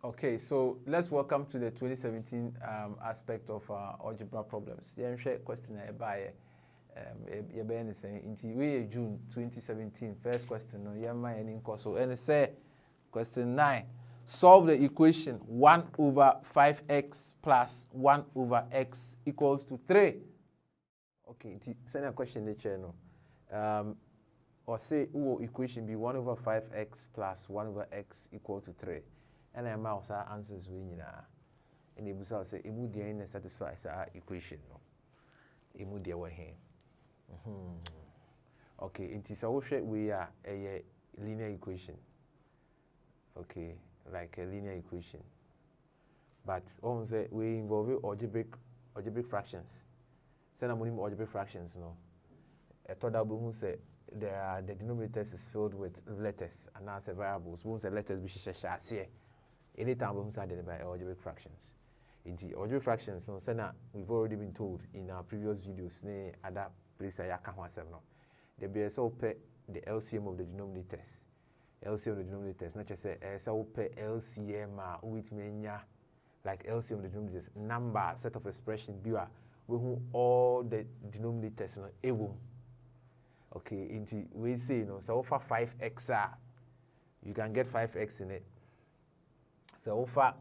Okay, so let's welcome to the 2017 aspect of algebra problems. Yeah, question by we June 2017 first question. So and it say question 9. Solve the equation 1 over 5x plus 1 over x equals to 3. Okay, send a question in the channel. Or say equation be 1 over 5x plus 1 over x equal to 3. And then mouse our answers we and the busa say immediately satisfies our equation. Immediately we're here. Okay, it is also we are a linear equation. Okay, like a linear equation. But also we involve algebraic fractions. Send a algebraic fractions, no. A third who say there are the denominators is filled with letters and answer variables. Once the letters be share. Anytime we start by algebraic fractions. In the algebraic fractions, so we've already been told in our previous videos, other places I can't answer now. The BSO pay the LCM of the denominators. LCM of the denominators, not just say so pay LCM with me like LCM of the denominators, number set of expression viewer we who all the denominators okay, into we say so for 5x you can get 5x in it. So far,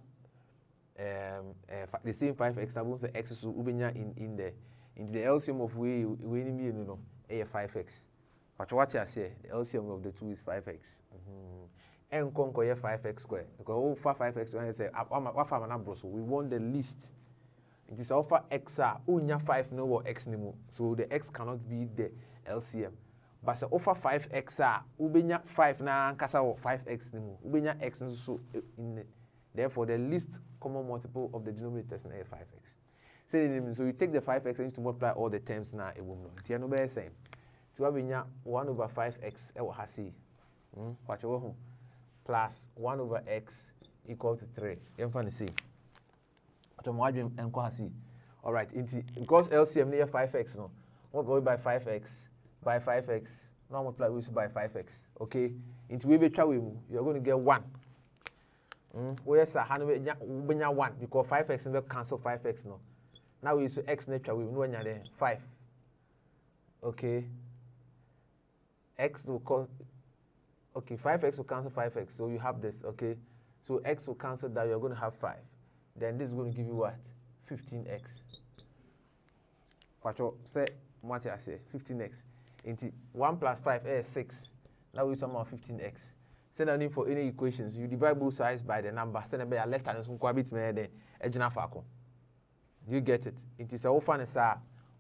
the same 5x doubles the x so in the LCM of we a 5x. But what you say, the LCM of the two is 5x. And conquer 5x squared. Because over 5x when I say so we want the least. It is over x unya 5 no or x anymore. So the x cannot be the LCM. But so over 5x ubenya 5 na kasa or 5x anymore. Ubenya x so in the therefore, the least common multiple of the denominator is 5x. So you take the 5x and you to multiply all the terms now. It will not. It's no same. So we have 1 over 5x plus 1 over x equal to 3. You can see. All right. Because LCM near 5x, no. Multiply by 5x by 5x. Now multiply by 5x. Okay. Into we you're going to get 1. Yes, I have 1 because 5x will cancel 5x no. Now we use x nature we know 5. Okay. X will cause 5x will cancel 5x. So you have this, okay. So x will cancel that, you're going to have 5. Then this is going to give you what? 15x. Say what I say, 15x. Into 1 plus 5 is 6. Now we use some 15x. Send a name for any equations. You divide both sides by the number. Send a letter and some quabit me the ejina fako. You get it? It is a often as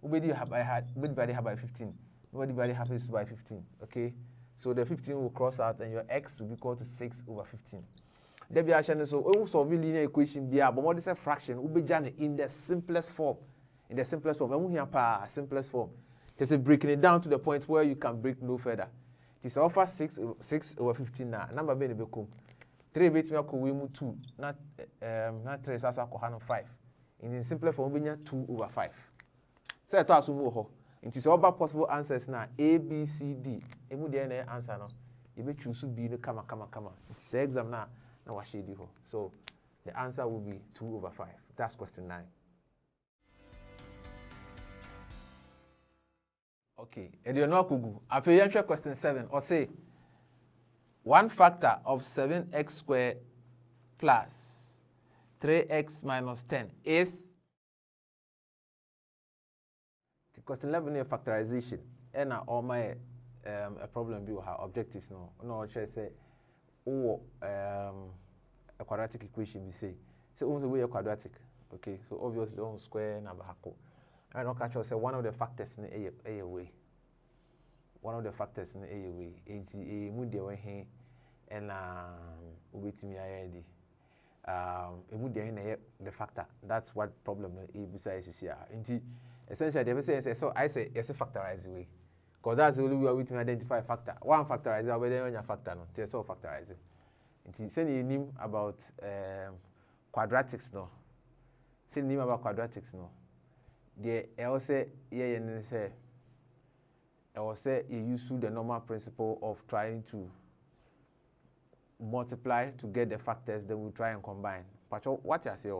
we divide by 15. We divide half by 15. Okay? So the 15 will cross out and your x will be equal to 6 over 15. There be actually so also linear equation be but what is a fraction? We be in the simplest form. In the simplest form. And we have simplest form. Just breaking it down to the point where you can break no further. This offer 6 over 15 now. Number be become 3 bit me ko 2. Not 3 is also 5. In the simple form we 2 over 5. So I thought so it is all possible answers now. A, B, C, D. Emu the answer no. You may choose B no kama. It's exam now. Now what shade ho. So the answer will be 2 over 5. That's question 9. Okay, and you know kugu. After you question 7, or say 1 factor of 7x squared plus 3x minus 10 is the question 11 is factorization. And all my a problem we have objectives no say a quadratic equation we say only way a quadratic. Okay, so obviously don't square number hako. I don't catch say one of the factors in a way. One of the factors in a way. A mudi away and ubiti me ID. A mudi the factor. That's what problem A besides here. Essentially, they say so. I say it's a factorized way because that's the only way we can identify factor. One factorizer, but then your factor no. There's all factorizing. Say you name about quadratics no. Say name about quadratics no. The say you use the normal principle of trying to multiply to get the factors, then we'll try and combine. But what you say,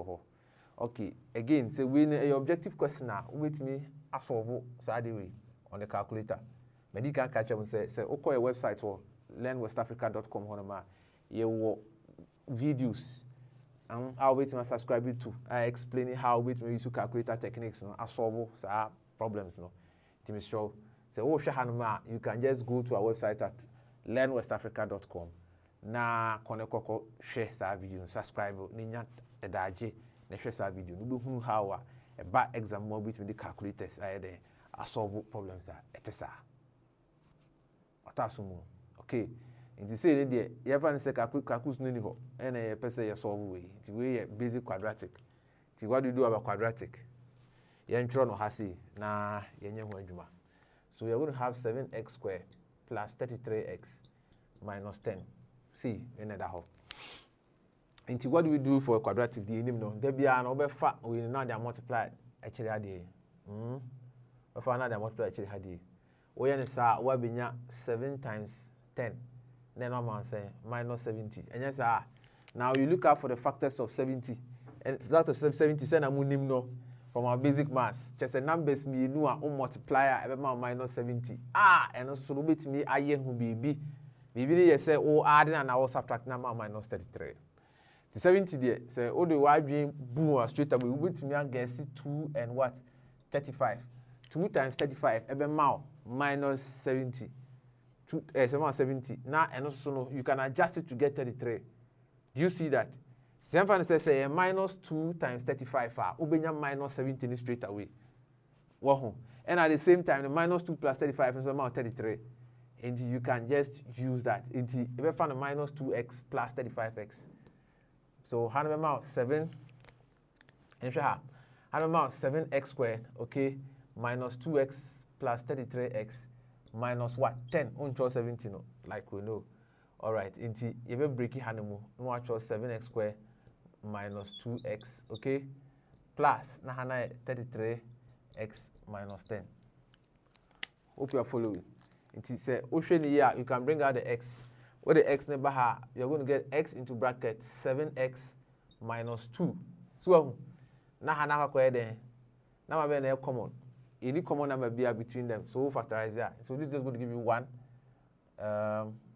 okay, again, so we need a objective question now. With me, I solve way on the calculator. But you can catch up and say, okay, a website or learnwestafrica.com, you videos. I'll wait to subscribe to. I explain how we use calculator techniques, I solve problems. To make sure. So, you can just go to our website at learnwestafrica.com. Na konekoko share sa video, subscribe, ninya edaje, na share sa video. No be how a bad exam more between the calculators I solve problems that etesa. Atasumu. Okay. Nti say dey you ever say calculus no ni ho and a person you solve way. Nti we basic quadratic. Nti what do you do about quadratic? You intro no hasi na yenye ho adwuma. So we are going to have 7x squared plus 33x minus 10. See, another half. And what do we do for a quadratic? The name there be an over fat. We now they multiply actually had the. If another multiply actually had the. We are what be 7 times 10. Then I'm saying minus 70. And yes, now you look out for the factors of 70. And that of 70 send a munim no from our basic maths. Just a numbers me no a multiplier about minus 70. And also so bit me ayen who be. Maybe you say, oh, adding and I was subtracting number minus 33. The 70 there, say, oh, the y being boom straight away, we to me against 2 and what? 35. 2 times 35, minus 70. 70. Now, and also, no, you can adjust it to get 33. Do you see that? Same thing says, say, minus 2 times 35, obenya minus 17 straight away. Wow. And at the same time, the minus 2 plus 35 is amount 33. And you can just use that. If you find a minus 2x plus 35x. So, how amount 7? And how amount 7x squared, okay, minus 2x plus 33x minus what? 10. Until 17, like we know. All right. If you break it, no 7x squared minus 2x, okay, plus 33x minus 10. Hope you are following. It is ocean here, you can bring out the x. What the x number have, you're going to get x into bracket 7x minus 2. So, now I'm common. Any common number be between them. So, we'll factorize that. So, this is just going to give you 1.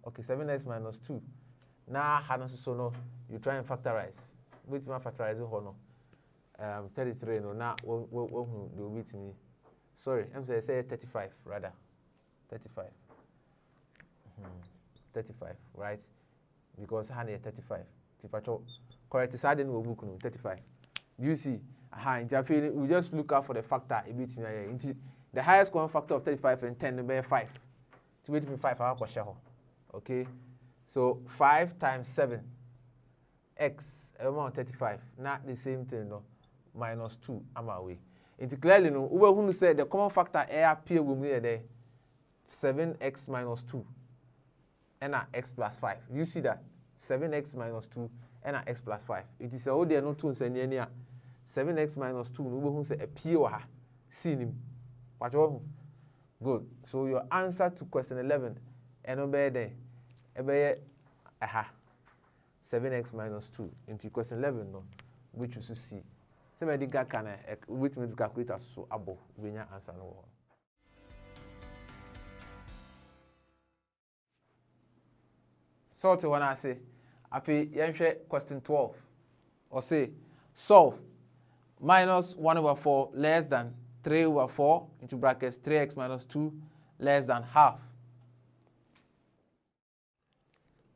Okay, 7x minus 2. Now, you try and factorize. Which one factorize it? 33. No, now, we'll beat me. Sorry, I'm saying 35 rather. 35. 35, right? Because I had 35. Correct, side in book 35. Do you see? We just look out for the factor a bit. The highest common factor of 35 and 10 will be 5. To make me 5, I'll share. Okay? So 5 times 7 x amount 35. Not the same thing, no. Minus 2, I'm away. It's clearly no. Who said the common factor appear with me there? 7x minus 2 and x plus 5. You see that? 7x minus 2 and x plus 5. It is all there no 2 and 7x minus 2. No one say appear seen him. Good. So your answer to question 11 and obey there. 7x minus 2 into question 11 no, which you should see. Somebody can with me to calculate as so above when your answer no. So to when I say, question 12, or say, solve minus 1 over 4 less than 3 over 4 into brackets 3x minus 2 less than half.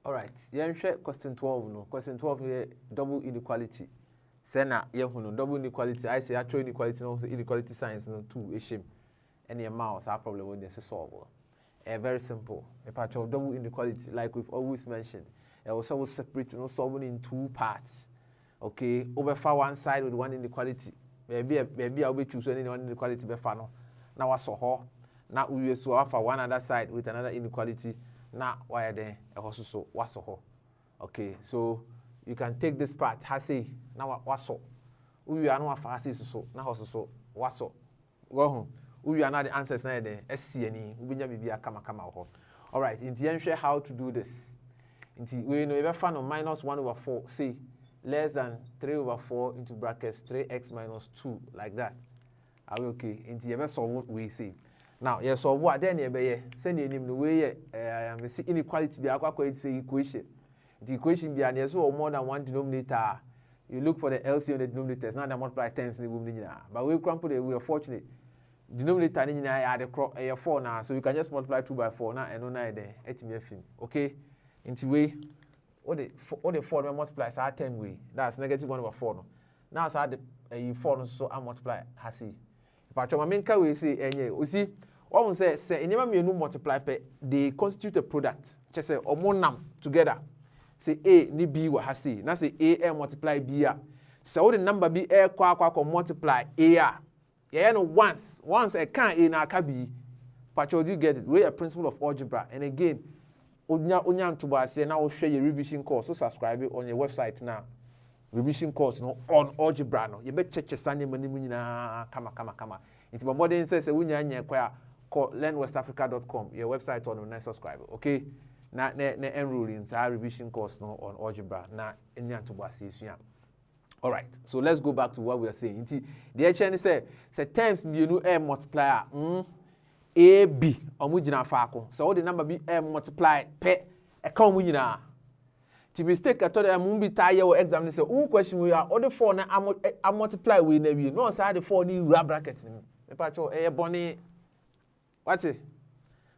All right, question 12 no. Question 12 here double inequality. Say na double inequality. I say actual inequality no, inequality signs no 2 issue. Any amount our problem when they solve. Very simple. A part of double inequality, like we've always mentioned, it was always separate, solving in 2 parts. Okay, over far one side with one inequality. Maybe I'll be choosing any one inequality before no. Now I saw her. Now we will so offer one other side with another inequality. Now why are they also so what's her? Okay, so you can take this part. I say now what's so. We are not fast so now also so what's so. Go home. We are not the answers now. SCNE. All right. In the end, share how to do this. We know if I minus 1 over 4, say less than 3 over 4 into brackets 3x minus 2, like that. Are we okay? Into you ever solve what we see. Now, you solve what then you be send you the way we see inequality be aqua say equation. The equation be an so more than one denominator. You look for the LCM of the denominators, not the multiply times in the room. But we crumple it, we are fortunate. Denominator in the 4 now, so you can just multiply 2 by 4 now and no there. Okay? Into way what the 4 multiplies are 10 way. That's negative 1 over 4. Now so add the 4 so I multiply has see. If I try my main we say you see what we say in me no multiply they constitute a product. Just say or together. Say A ni B wa has see. Now say A multiply B a. So the number B kwa multiply A a. Yeah, no once I can A na ka B. But you get it. We a principle of algebra. And again, Onya to say now share your revision course. So subscribe on your website now. Revision course no on algebra no. You better check your Sunday money na kama. It's my modern says unya kwa call learnwestafrica.com. Your website on nice subscribe. Okay. Na enroll in our revision course no on algebra. Na enya to say. All right. So let's go back to what we are saying. The HN say terms you know a multiplier. A B omujina faako so what the number be multiply pe e ka omujina ti mistake at the mun bi tie your exam say who question we are all the 4 na multiply we na we no say the 4 ni ura bracket ni me pa cho e boni what it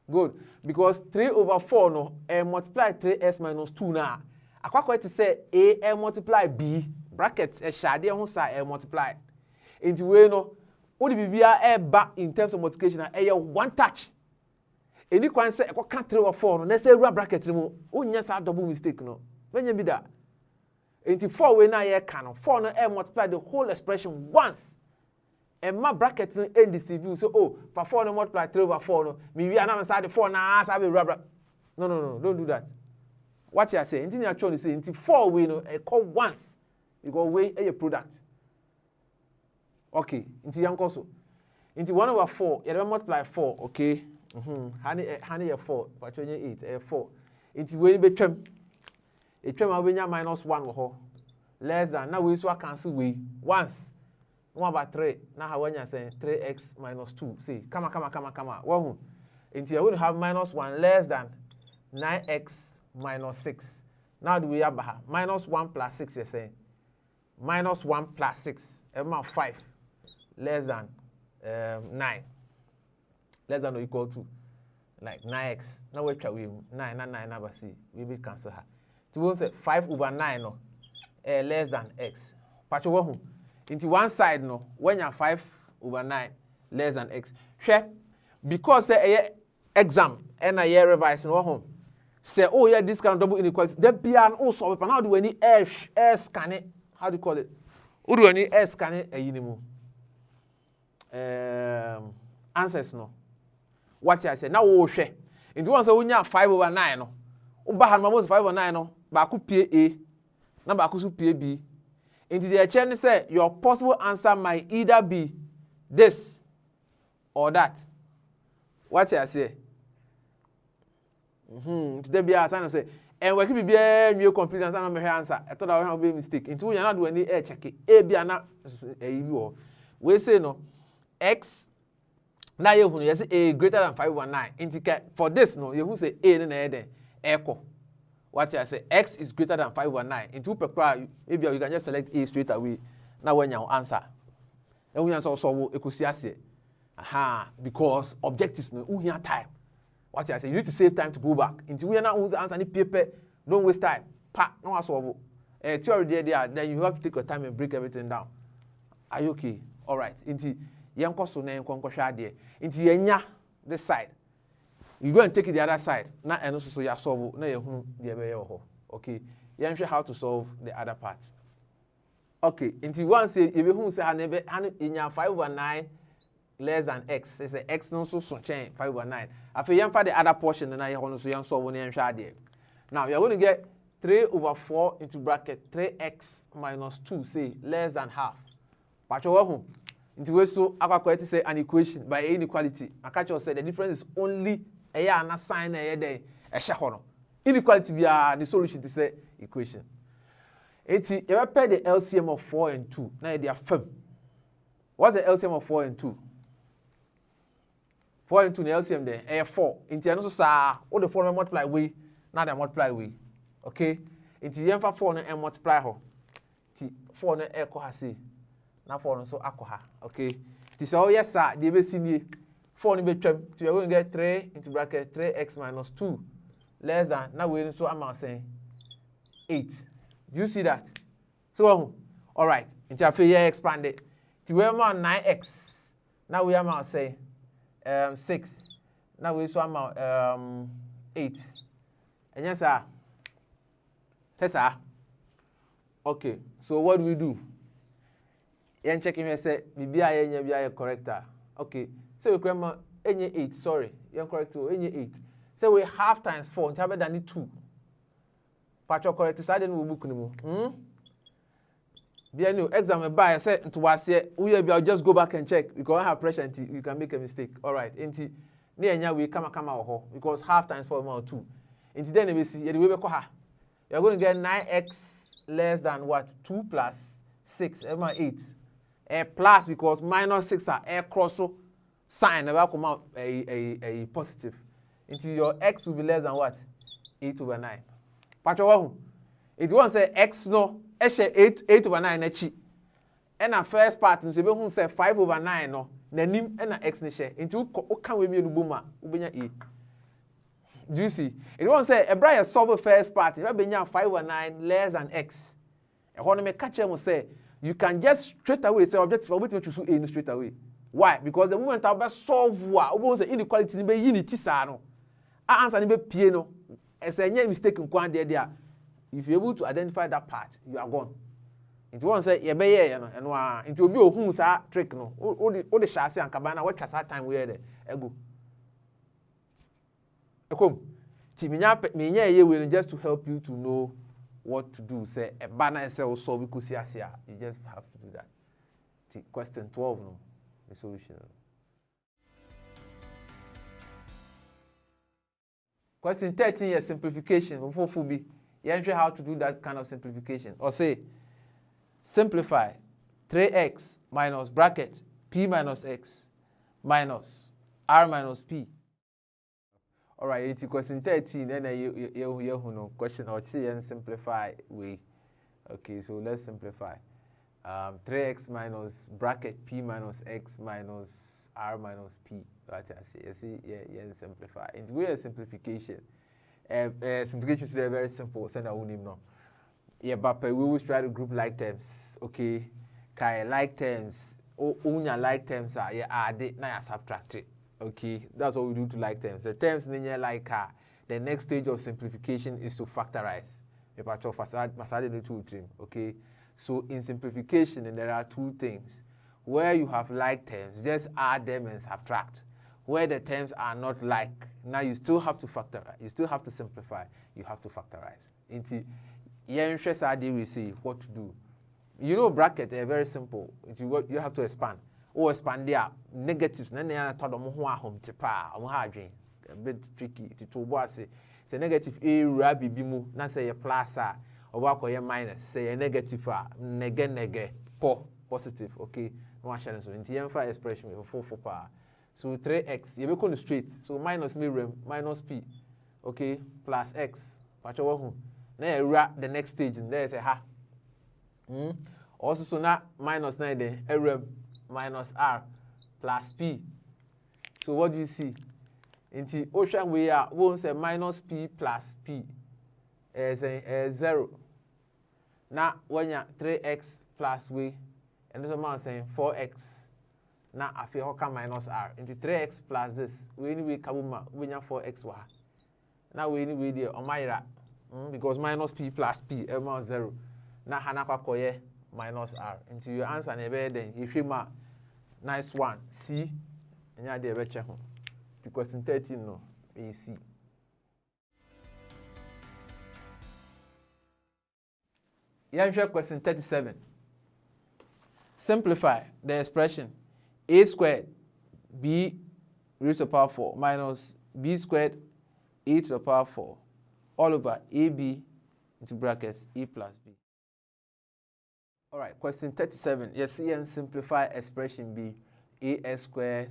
good because 3 over 4 no multiply 3s minus 2 na akwakwa to say A multiply B bracket e shade ho sa multiply into we no what the BBR back in terms of multiplication one touch. Any can say I can't 3 over 4 no let's say bracket no yes a double mistake no when you be that into 4 we na can 4 no multiply the whole expression once and my bracket no end the civil so for 4 no multiply 3 over 4 no me we are now inside the 4 na say no don't do that. What you are saying into you actually say into 4 we no call once you go weigh a product. Okay, into young also. Into 1 over 4, you multiply 4, okay? Honey a 4, but 28, a 4. Into way be term. A term of minus 1 or less than now we so cancel we once. 1 over 3. Now when you say 3x minus 2. See, come on. One. Into you will have minus 1 less than 9x minus 6. Now do we have minus 1 plus 6, you're saying? Minus 1 plus 6. Amount 5. Less than 9. Less than or equal to like 9x. Now we try 9 number C. We will cancel her. To say 5 over 9 no less than x. Patch over into one side no when you 5 over 9 less than x. Share because exam and a year revise no home. Say this kind of double inequality. There be an also but how do we need s scan it? How do you call it? Who do we need s scan it a answers no. What I say now we share. Into one say we 5 over 9 no. Uba han mamos 5 over 9 no. Ba ku pie A. Na ba ku su pie B. Into the chain say your possible answer might either be this or that. What I say? Today be answer say and we keep be new complete answer no answer. I thought I would be a mistake. Into we not do any check it. A be na we say no x now you say a greater than 5 over 9 indicate for this no you say a na then equal what I say x is greater than 5 over 9 into maybe you can just select a straight away now when you answer and we answer also equal because objectives no we have time what I say you need to save time to go back into we now answer any paper don't waste time no solve theory there then you have to take your time and break everything down. Are you okay? All right into yanko so na yanko hwa de into yenya this side you go and take it the other side na eno so ya solve na yehunu de be ye ho okay yanhwe how to solve the other part. Okay into once you be hu say hanebe nya 5 over 9 less than x say x no so chain 5 over 9 afi yanfa the other portion na ye ho no so yan solve na yanhwe de. Now you are going to get 3 over 4 into bracket 3x minus 2 say less than half. Pacho ho into we so akwa say an equation by inequality. I catch you say the difference is only a sign a day a shahono. Inequality be the solution to say equation. It's you pay the LCM of 4 and 2. Now they are firm. What's the LCM of 4 and 2? 4 and 2 the LCM there. 4. Into you say all the 4 multiply we. Now they multiply we. Okay? Into you 4 and multiply her. 4 and echo has now 4 so aqua. Okay? This all yes sir. The be 4 in between. So you're going to get 3 into bracket 3x minus 2 less than. Now we're so I'm saying 8. Do you see that? So all right. Into a here expanded. To we have 9x. Now we are saying 6. Now we so I'm 8. And yes sir. Tessa. Okay. So what do we do? Yen checking here say maybe I corrector. Okay. So we grandma any 8, sorry. Yen correct to any 8. So we half times 4 and better than 2. Patcho correct side then we book no. Bien new exam by say to was here we will just go back and check because I have pressure until you can make a mistake. All right. Until near we come ho because half times 4 more 2. Until then we see you will be you're going to get 9x less than what? 2 plus 6, 8. Plus because minus 6 are cross sign about come out a positive. Into your x will be less than what? 8 over 9. Pacho, it won't say x no, 8 over 9 echi. And a first part, and so say 5 over 9 no, then and x ne share. Into can we be in boomer, ubenya e. Do you see? It won't say a bright solve first part, if I be 5 over 9 less than x. And when I catch will say, you can just straight away say objective for which you should aim straight away. Why? Because the moment I solve what almost the inequality in the unity sano. Answer in the piano. As a mistake in quantity there. If you're able to identify that part, you are gone. It won't say you be and it will be a who's trick no. All the chassis and cabana what has time where there. Ego. Come. Timinya will just to help you to know what to do. Say a banner cell so we could see us here. You just have to do that. Question 12 no. The solution. Question 13 is simplification. Before Fubi, you ensure how to do that kind of simplification. Or say, simplify 3x minus bracket p minus x minus r minus p. All right, it's question 13. Then you question or simplify way. Okay, so let's simplify. 3x minus bracket p minus x minus r minus p. What I see, simplify. It's way simplification. Simplification is very, very simple. Send a name now. Yeah, but we always try to group like terms. Okay, like terms. Onya like terms are add it now subtract it. Okay, that's what we do to like terms. The terms in like the next stage of simplification is to factorize. Okay, so in simplification, there are two things. Where you have like terms, just add them and subtract. Where the terms are not like, now you still have to factorize. You still have to simplify. You have to factorize. Into we see what to do. You know bracket, they're very simple. You have to expand. Or expand their negatives. Then they are told a bit tricky. It's a negative a rabi bimu. Now say a plus or minus. Say a negative positive. Okay. No challenge. So in the expression we have 4 power. So 3x, you will call straight. So minus mirror minus p. Okay, plus x. Now the next stage, and there is a ha. Also, so now minus 9 then minus r plus p. So what do you see? In the ocean we are won't say minus p plus p as a 0. Now when you 3x plus we and this amount saying 4x. Now I feel how come minus r into 3x plus this. We anyway kabuma we have 4x wa. Now we anyway there on my because minus p plus p amount 0. Now hanakwa koye minus r. Into your answer never then if you ma nice one. C and you there better home. The question 13 no AC. Yeah, question 37. Simplify the expression a squared b raised to the power 4 minus b squared a to the power 4 all over AB into brackets A plus B. All right, question 37. Yes, here and simplify expression B, AX squared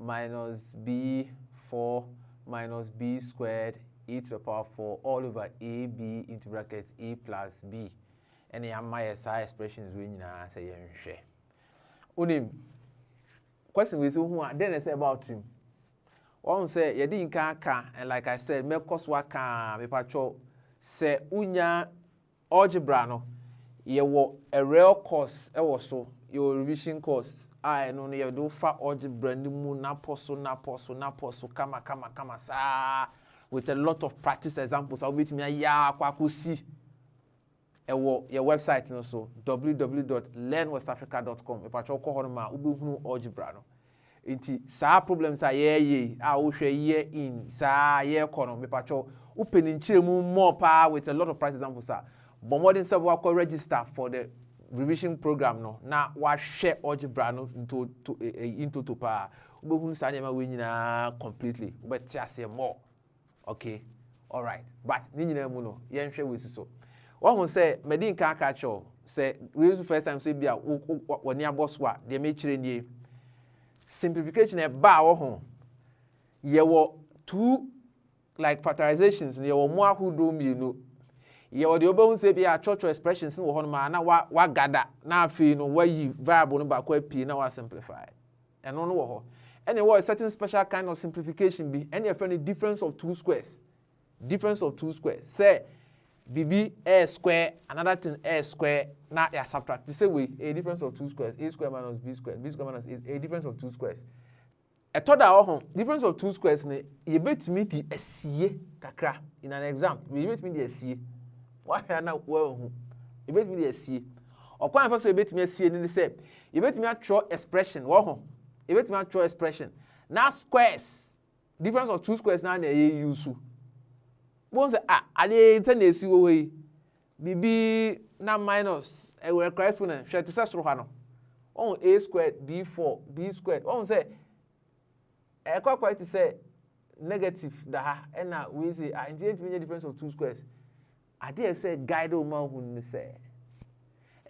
minus B4 minus B squared e to the power 4 all over AB into brackets A plus B. And my SI expressions we need to say share. Unim question we say who then I say about him. One say you didn't can and like I said, me course work can me patrol say unya algebra no ye wo a real course e was so your revision course I no you do fa algebra ni mu na poso kama sa with a lot of practice examples. I'll bet me ya kwa see your website no so www.learnwestafrica.com if I talk on ma ubihunu algebra no inti sa problems are ye wo hwe year in sa ye kono me pacho open nchiremu more pa with a lot of practice examples are but more than say we go register for the revision program no na wa share algebra no into to pa ubihunu sa nyama we nyina completely but say more okay all right but ni nyina mu no ye nhwe we so one will say, Medin can't catch all. Say, we use the first time say, be a what near boss what they may train simplification a bar or home. Ye were two like factorizations, and you were more who do me, you know. You were the other say, be a church expressions in one man, now what gather, now feel no where you variable about quite p now simplify. And no no. Anyway, a certain special kind of simplification be any friendly difference of two squares. Difference of two squares. Say, BB A square, another thing A square, now you subtract. The same way, a difference of two squares, A square minus B square minus a difference of two squares. A total difference of two squares, you bet me the SCA kakra in an exam. You bet me the SCA. Why are not well? You bet me the SCA. Or quite first, you bet me SCA in the same. You bet me a draw expression. You bet me a draw expression. Now squares, difference of two squares now they use. One say I dey see way BB na minus e we correspondent share to say soro ha no on A squared B4 B squared one say e quite to say negative da ha and na we say integral mean difference of two squares I dey say guide o man hu ni say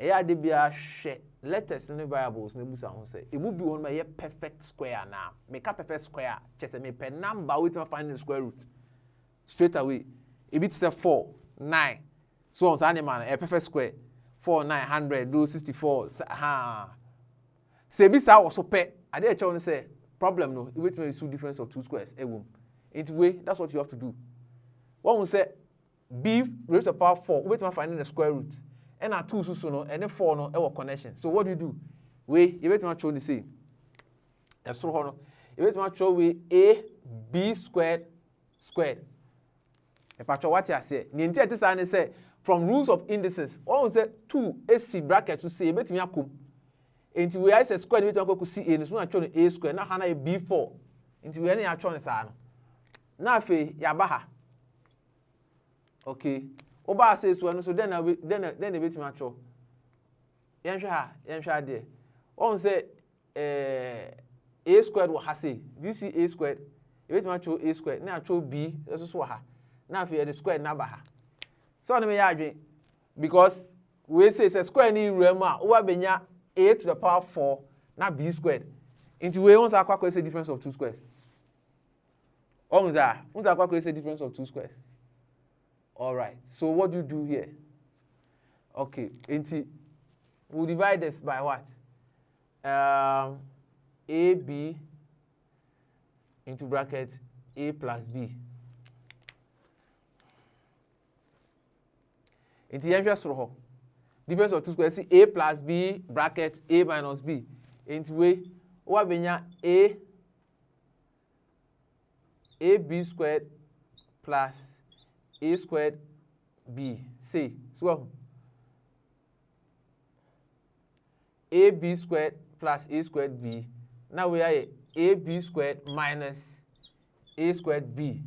e ya dey bia hwe letters and variables na busa ho say e mu bi won ma ye perfect square na make a perfect square chese me per number we to find the square root straight away. If it's a 4, 9, so on animal a perfect square 4, 900 do 64. Say this also pay. I did try to say problem no. It will two difference of two squares. Into way that's what you have to do. One will say b raised to the power 4. Wait to find the square root. And a 2 so no and then 4 no our connection. So what do? We you wait to show the same. That's so no. You wait to show we a b squared. If I what I say, the entire design say from rules of indices. One say 2 AC bracket to say bet me akum. Into we I say square bet me akum see a so na show a square na hana a b4. Into we any a show sa no. Na fe ya baha. Okay. Oba say so no so then the bet me show. Yan hwa there. One say a squared what has say. Do you see a squared? You bet me show a squared. Na show b so ha. Now if you the square number so na me ya because we say it's a square ni rema over benya a to the power 4 na b squared into we once akwa say difference of two squares once akwa say difference of two squares. All right, so what do you do here? Okay, into we'll divide this by what? AB into brackets a plus b. Into the difference of two squares, see a plus b bracket a minus b. Into way, what benya a b squared plus a squared b. See, so a b squared plus a squared b. Now we are a b squared minus a squared b.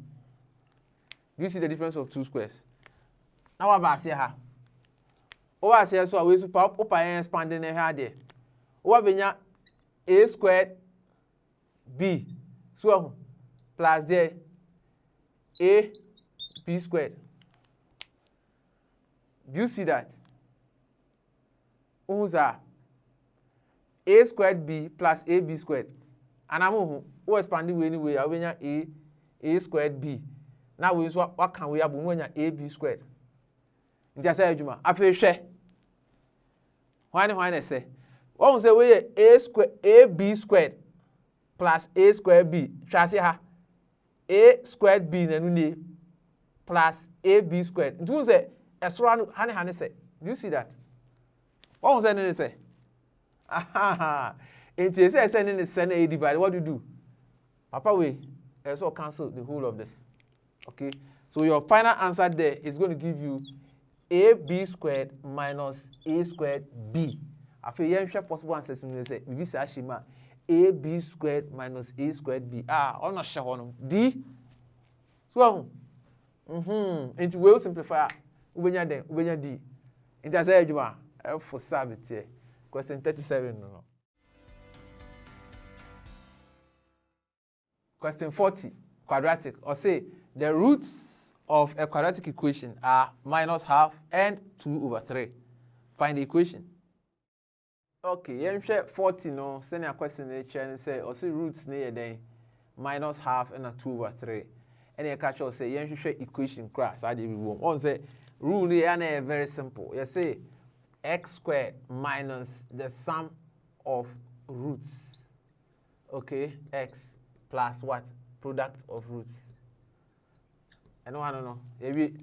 Do you see the difference of two squares? Now what about here? Over here, so we super up and expanding here there. What benya a squared b so plus there a b squared Do you see that? Who's a squared b plus ab squared. And I'm who expanding anyway, I will a squared b. Now we what can we have when ab squared? Just say Juma. I feel share. Why I say? What say we a square ab squared plus a squared b. Shall see ha a squared b na plus ab squared. Do say extra honey say. Do you see that? What was that say? Aha. If you say sending the send a divided, what do you do? Papa we also cancel the whole of this. Okay. So your final answer there is going to give you ab squared minus a squared b. After you have possible answers, you say we say ashima ab squared minus a squared b. I'm not sure on d. So into we will simplify. Ubenya then ubenya d. Into say Juma for service here. Question 37 no. Question 40, quadratic. Or say the roots of a quadratic equation are minus half and 2 over 3. Find the equation. Okay, you share 40 no. Send a question in the and say, or say roots near then minus half and a 2 over 3. And you catch or say, you share equation class. I did wrong. Or say rule here very simple. You say x squared minus the sum of roots. Okay, x plus what? Product of roots. I don't know. Maybe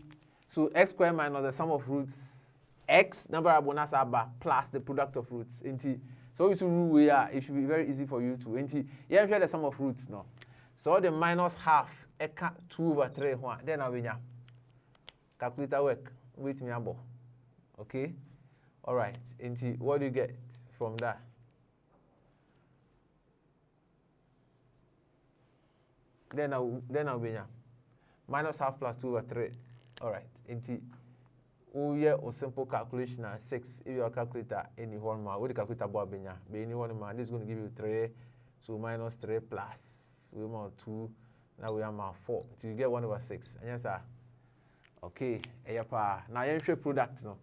so x squared minus the sum of roots. X number of bonus plus the product of roots. So it's a rule where it should be very easy for you to. You have the sum of roots now. So the minus half 2 over 3 one. Then I'll be calculator work. Wait me about. Okay. All right. What do you get from that? Then I'll be minus half plus 2 over 3. All right. Yeah, or simple calculation at 6. If your calculator any one more, what the calculator board be any one more, this is going to give you 3. So minus 3 plus we have 2. Now we have 4. So you get 1 over 6. And yes, sir. Okay. Now you show product no.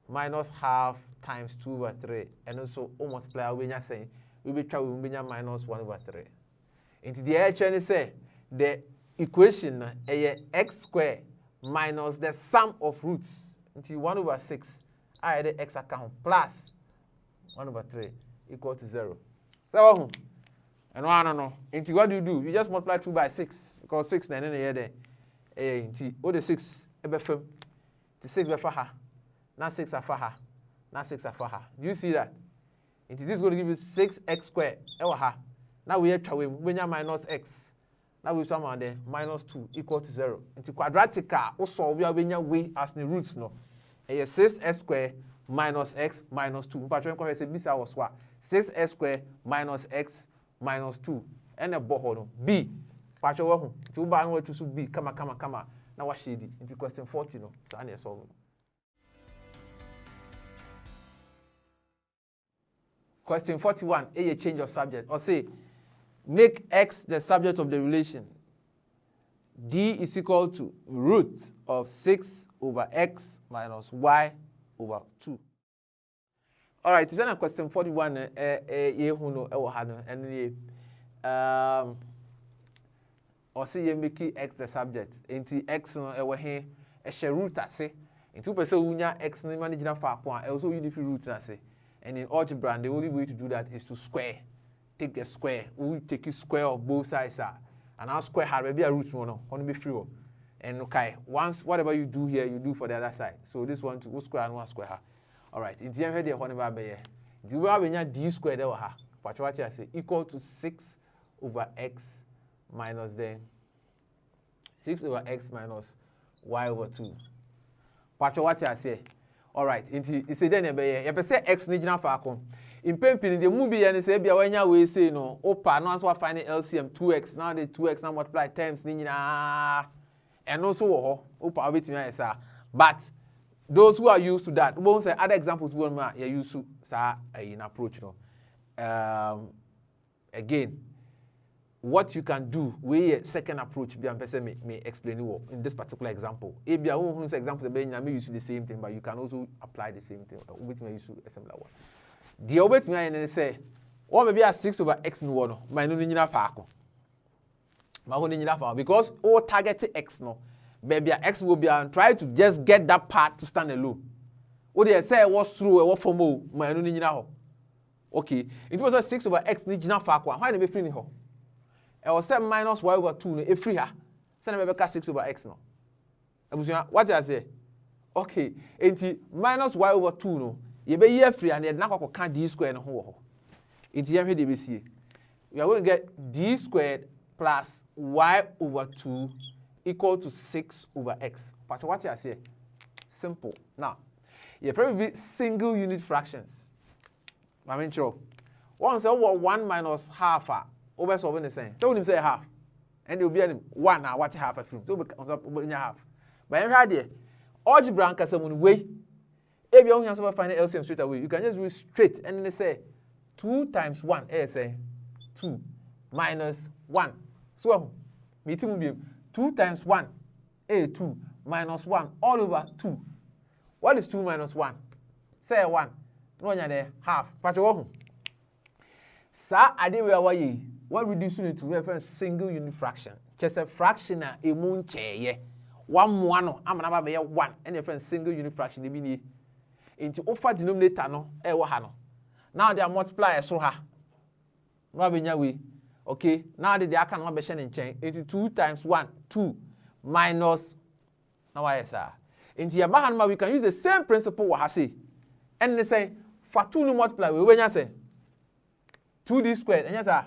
Minus half times 2 over 3. And also multiply when you're saying we be try we minus 1 over 3. Into the HN say the equation x squared minus the sum of roots. Into 1 over 6, I add the x account plus 1 over 3 equal to 0. So, and I don't know. Into what do? You just multiply 2 by 6 because 6 and then there. Into all the 6 ebe fem. The 6 be for her. Now 6 are for her. Now 6 are for her. Do you see that? Into this is going to give you 6x squared. Now we have to when you minus x. Now we sum there minus 2 equal to 0. Into quadratic also we are when you way as the roots no. 6x squared minus x minus 2. But when I say this was what 6x squared minus x minus 2. And a bohol b. But you want to buy no to b. Come. Now what shady? Into question 40 no. So I need to solve. Question 41. A change of subject. Or say make x the subject of the relation. D is equal to root of 6 over x minus y over 2. All right, it's a question 41. Or say you make x the subject. Into x no here a share root ase. Into person unya x no manage na fa kwa. Also you different root ase. And in algebra, the only way to do that is to square. Take the square. We take the square of both sides. And our square has maybe a root one. Only be free. And okay, once whatever you do here, you do for the other side. So this one, two square and 1 square. All right. In the end, whatever be here. The way we have d squared there, what I say equal to 6 over x minus then 6 over x minus y over 2. What I say. All right. It's a then you say x nijina fa in pimping the movie and say when you say no opa no answer finding LCM 2x now the 2x now multiply times nijina and also opa waiting sir. But those who are used to that won't say other examples will you used to in approach no again what you can do with a second approach, be may explain it in this particular example. If you are example, may use the same thing, but you can also apply the same thing. Which may use a similar one. The obet me say, or maybe a 6 over x no one, my no nina faco. My own nina faco because all target x no, maybe x will be and try to just get that part to stand alone. What they say was through a what for more, my no nina. Okay, it was a 6 over x nina faco. Why they free ni ho? I was 7 minus y over 2 no e free ha. Send me back 6 over x no. What I say? Okay, enti minus y over 2 no. You be here free and you na kwakọ d squared no ho. Enti here we dey be see. We are going to get d squared plus y over 2 equal to 6 over x. But what I say? Simple. Now, you probably be single unit fractions. I mean sure. Once over 1 minus half over solving the same. So when you say half, and you'll be 1 now, what half a film. So we half. But I'm here. Algebra and Casamon way. If you only have to find the LCM straight away, you can just do it straight and then they say 2 times 1, say 2 minus 1. So, me too be 2 times 1, 2 minus 1 all over 2. What is 2 minus 1? Say 1. No, you're there, half. But you Sir, I did what reducing it to a single unit fraction. Just a fraction a moon chair. 1, I'm another 1, and a single unit fraction. They mean into offer denominator no now they are multiply so ha okay now they can not be in chain into 2 times 1 2 minus now why sir into your back we can use the same principle what I say and they say for 2 no multiply we when you say 2d squared and yes sir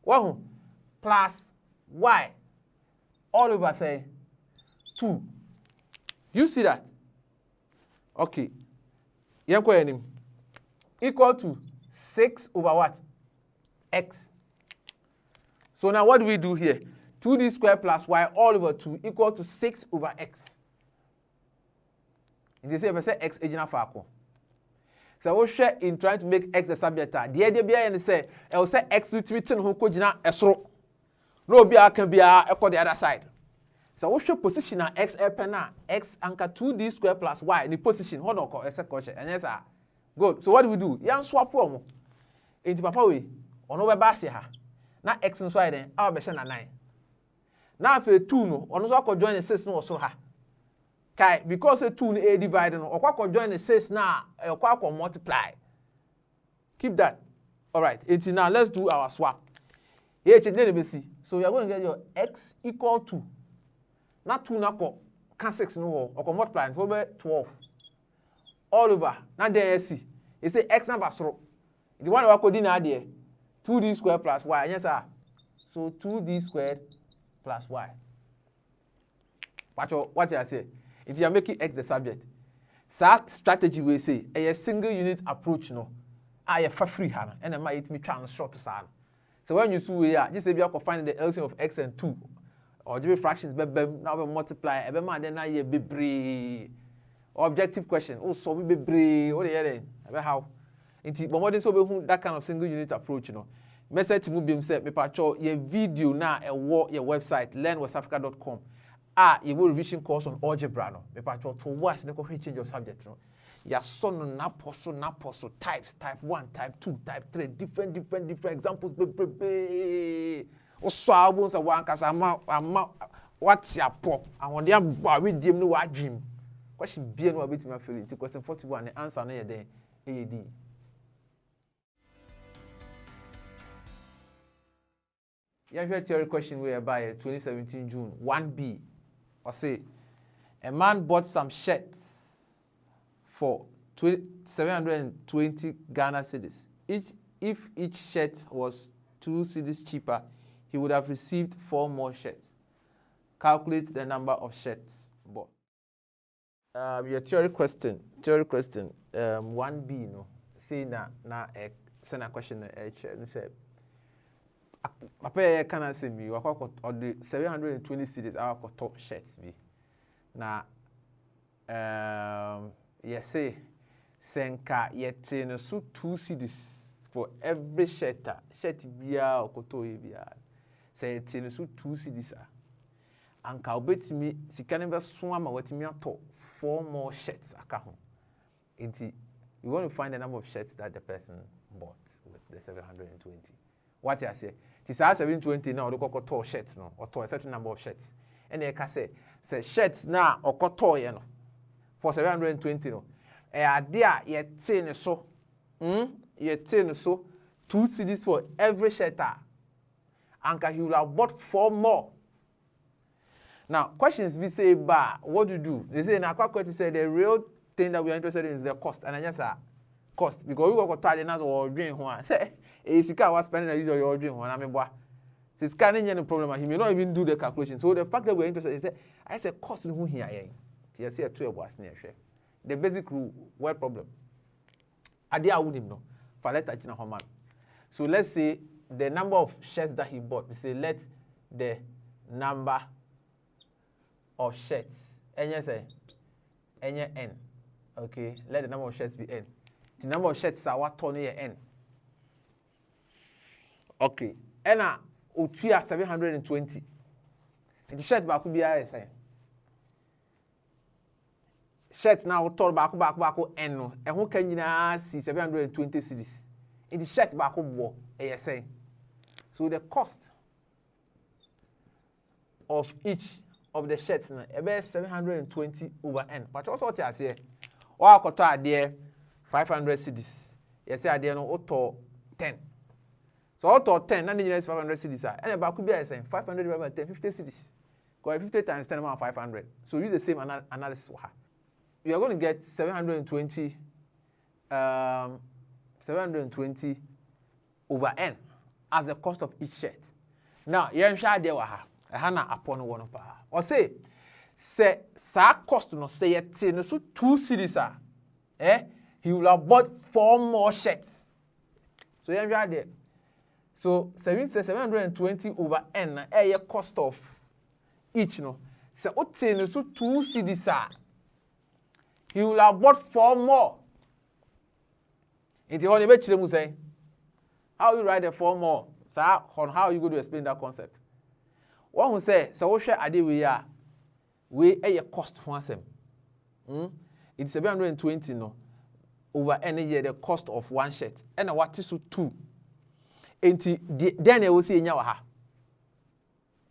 what plus y all over say 2. You see that? Okay. Equal to 6 over what? X. So now what do we do here? 2d squared plus y all over 2 equal to 6 over x. And they say x original factor. So we share in trying to make x the subject. The idea behind it say I will say x to be 10 who could esro. No be can be equal the other side. So we should position x penna x anchor 2d squared plus y in the position. Hold on, a second. And yes, sir. Good. So what do we do? You swap one. Into papa we on over basi ha. Now x and y then our best 9. Now if 2 no, on also join the 6 no so ha. Kai because a 2 a divided no, or join the 6 now, or multiply. Keep that. All right. Until now let's do our swap. Here so we are going to get your x equal to not 2 now can 6 no or multiply for 12 all over now there see it say x number so the one we code in there 2d squared plus y yes sir so 2d squared plus y what I say if you are making x the subject strategy we say a single unit approach no I free hand and I might me try and short to sound. So when you see here just say you can find the LCM of x and 2 or the fractions now we multiply every man then I be objective question so we be what the how into but what so be that kind of single unit approach you know message to move say me patcho your video now your website learnwestafrica.com you will revision course on algebra no me patcho to what na go change your subject no ya son na poso types type 1 type 2 type 3 different examples be so albums a one kasa ama what's your pop and when they are with them no what dream question be no bit me feel it question 41 the answer na there AD yeah theory question whereby 2017 June 1B or say a man bought some shirts for 720 Ghana cedis. If each shirt was 2 cedis cheaper, he would have received 4 more shirts. Calculate the number of shirts bought. Your theory question. 1B no. Say na send a question say papa can say me or the 720 cedis our top shirts be. Na yes say senka yet no so 2 cedis for every shirt biya okoto ye biya. Say tin so 2 cedis anka obetimi sika ne be so ama watimi ato 4 more shirts aka ho. Inti you want to find the number of shirts that the person bought with the 720. What you say? This 720 now the kokoto shirts no or to a certain number of shirts. And they can say shirts now or koto ye no for 720 no. E adia ye tin so ye tin so 2 cedis for every shirt. Anka he will have bought 4 more. Now questions we say what do you do? They say now quite say the real thing that we are interested in is the cost, and yes, cost because we got tired and or drink one. Say, if you was spending as usual, you're drinking one. I mean, what? So scanning any problem, he may not even do the calculation. So the fact that we're interested is that I said cost in who here. Yes, here 12 was near share. The basic rule, word problem. Adia wouldn't know. For let that man. So let's say the number of shirts that he bought. We say let the number of shirts. And yes, n. Okay, let the number of shirts be n. The number of shirts are what turn here n. Okay, n are 720. The shirt back be a shirt now turn back n. And who can you see 720 cedis? In the shirt back ASA. So the cost of each of the shirts now about 720 over n. But also what you say? Or I got idea 500 cedis. Yes, idea no auto 10. So auto 10, and then 500 cedis. And about could be saying 500 divided by 10, 50 cedis. Because 50 times 10 amount 500. So use the same analysis. You are going to get 720 over n as the cost of each shirt. Now, you are there upon one power. Or say cost no say it so 2 cedis he will have bought 4 more shirts. So you are there. So 720 over n a cost of each no. So so 2 cedis he will have bought 4 more. Into what you say? How you write the 4 more? So how are you going to explain that concept? One who say so what share idea we a cost once it's 720 no over any year the cost of 1 shirt and what is 2 enti then you will see nya wa ha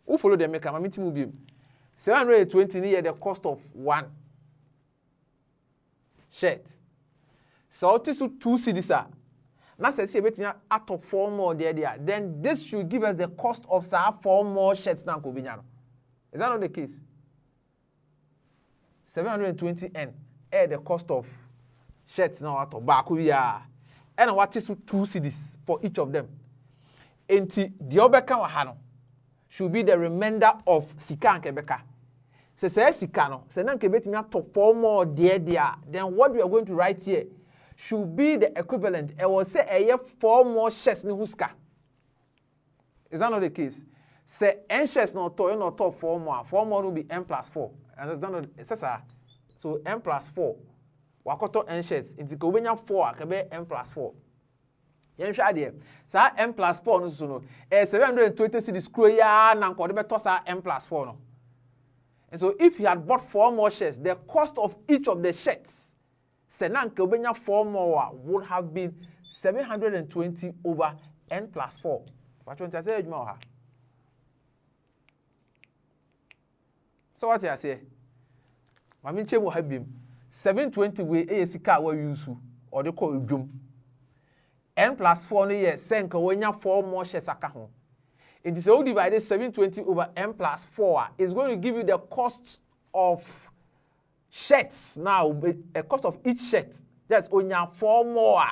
who follow the maker mamiti mu biem 720 year the cost of 1 shirt so it is 2 cedis now say between out of 4 more there then this should give us the cost of 4 more shirts now ko binya no. Is that not the case? 720n the cost of shirts now out of back and what is 2 cedis for each of them. And the obeka wa no should be the remainder of sika and kebeka. Say sika no say nan kebetimi ato 4 more there then what we are going to write here should be the equivalent. I will say 4 more shirts ni huska. Is that not the case? Say n shirts not to 4 more. 4 more will be n plus 4. And that's not so n plus 4. Wakoto n shirts. Into kobenya 4 akabe n plus 4. Yen hwa de. Sa n plus 4 no so no. 720 cedis kro ya na nkode beto sa n plus 4 no. And so if he had bought 4 more shirts, the cost of each of the shirts Senan Kobenya 4 more would have been 720 over n plus 4. What you say? So what you say? I mean, will have been 720 way ASK were used or they call it n plus 4 year send Kawenya 4 more shares. It is all divided 720 over n plus 4 is going to give you the cost of shirts now, a cost of each shirt. Just only 4 more.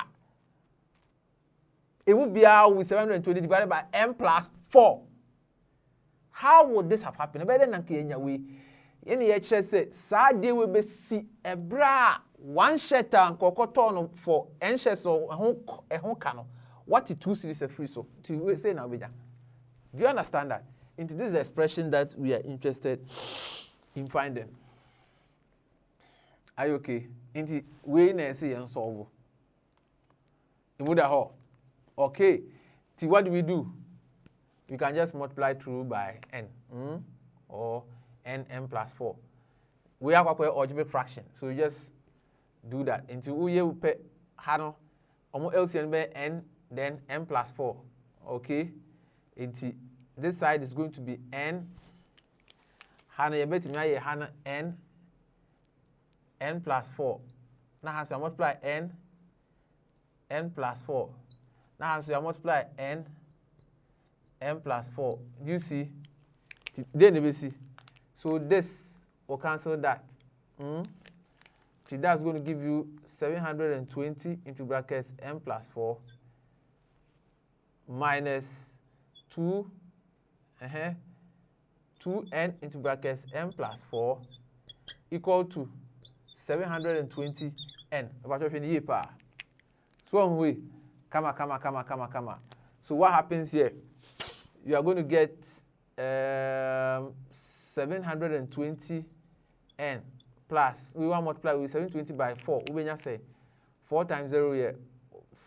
It would be out with 720 divided by n plus 4. How would this have happened? Better than Kenya we. In the HS say, Saturday will be see a bra 1 shirt and cocoton for n shirts or a home cano. What it 2 cedis a free so to say now. Do you understand that? Into this expression that we are interested in finding. Are you okay? Into we na say and solve. In would ho. Okay. See, what do? We can just multiply through by n, or n plus 4. We have a algebraic fraction, so you just do that. Into we pay hano, LCN by n, then n plus 4. Okay. Into this side is going to be n. Hana you bet me hana n plus 4. Now has to multiply n plus 4. Now has to multiply n plus 4. Do you see? Then you see. So this will cancel that. See, that's going to give you 720 into brackets n plus 4 minus 2n into brackets n plus 4 equal to 720n. So one way, comma. So what happens here? You are going to get 720n plus, we want to multiply with 720 by 4. We will say 4 times 0 here,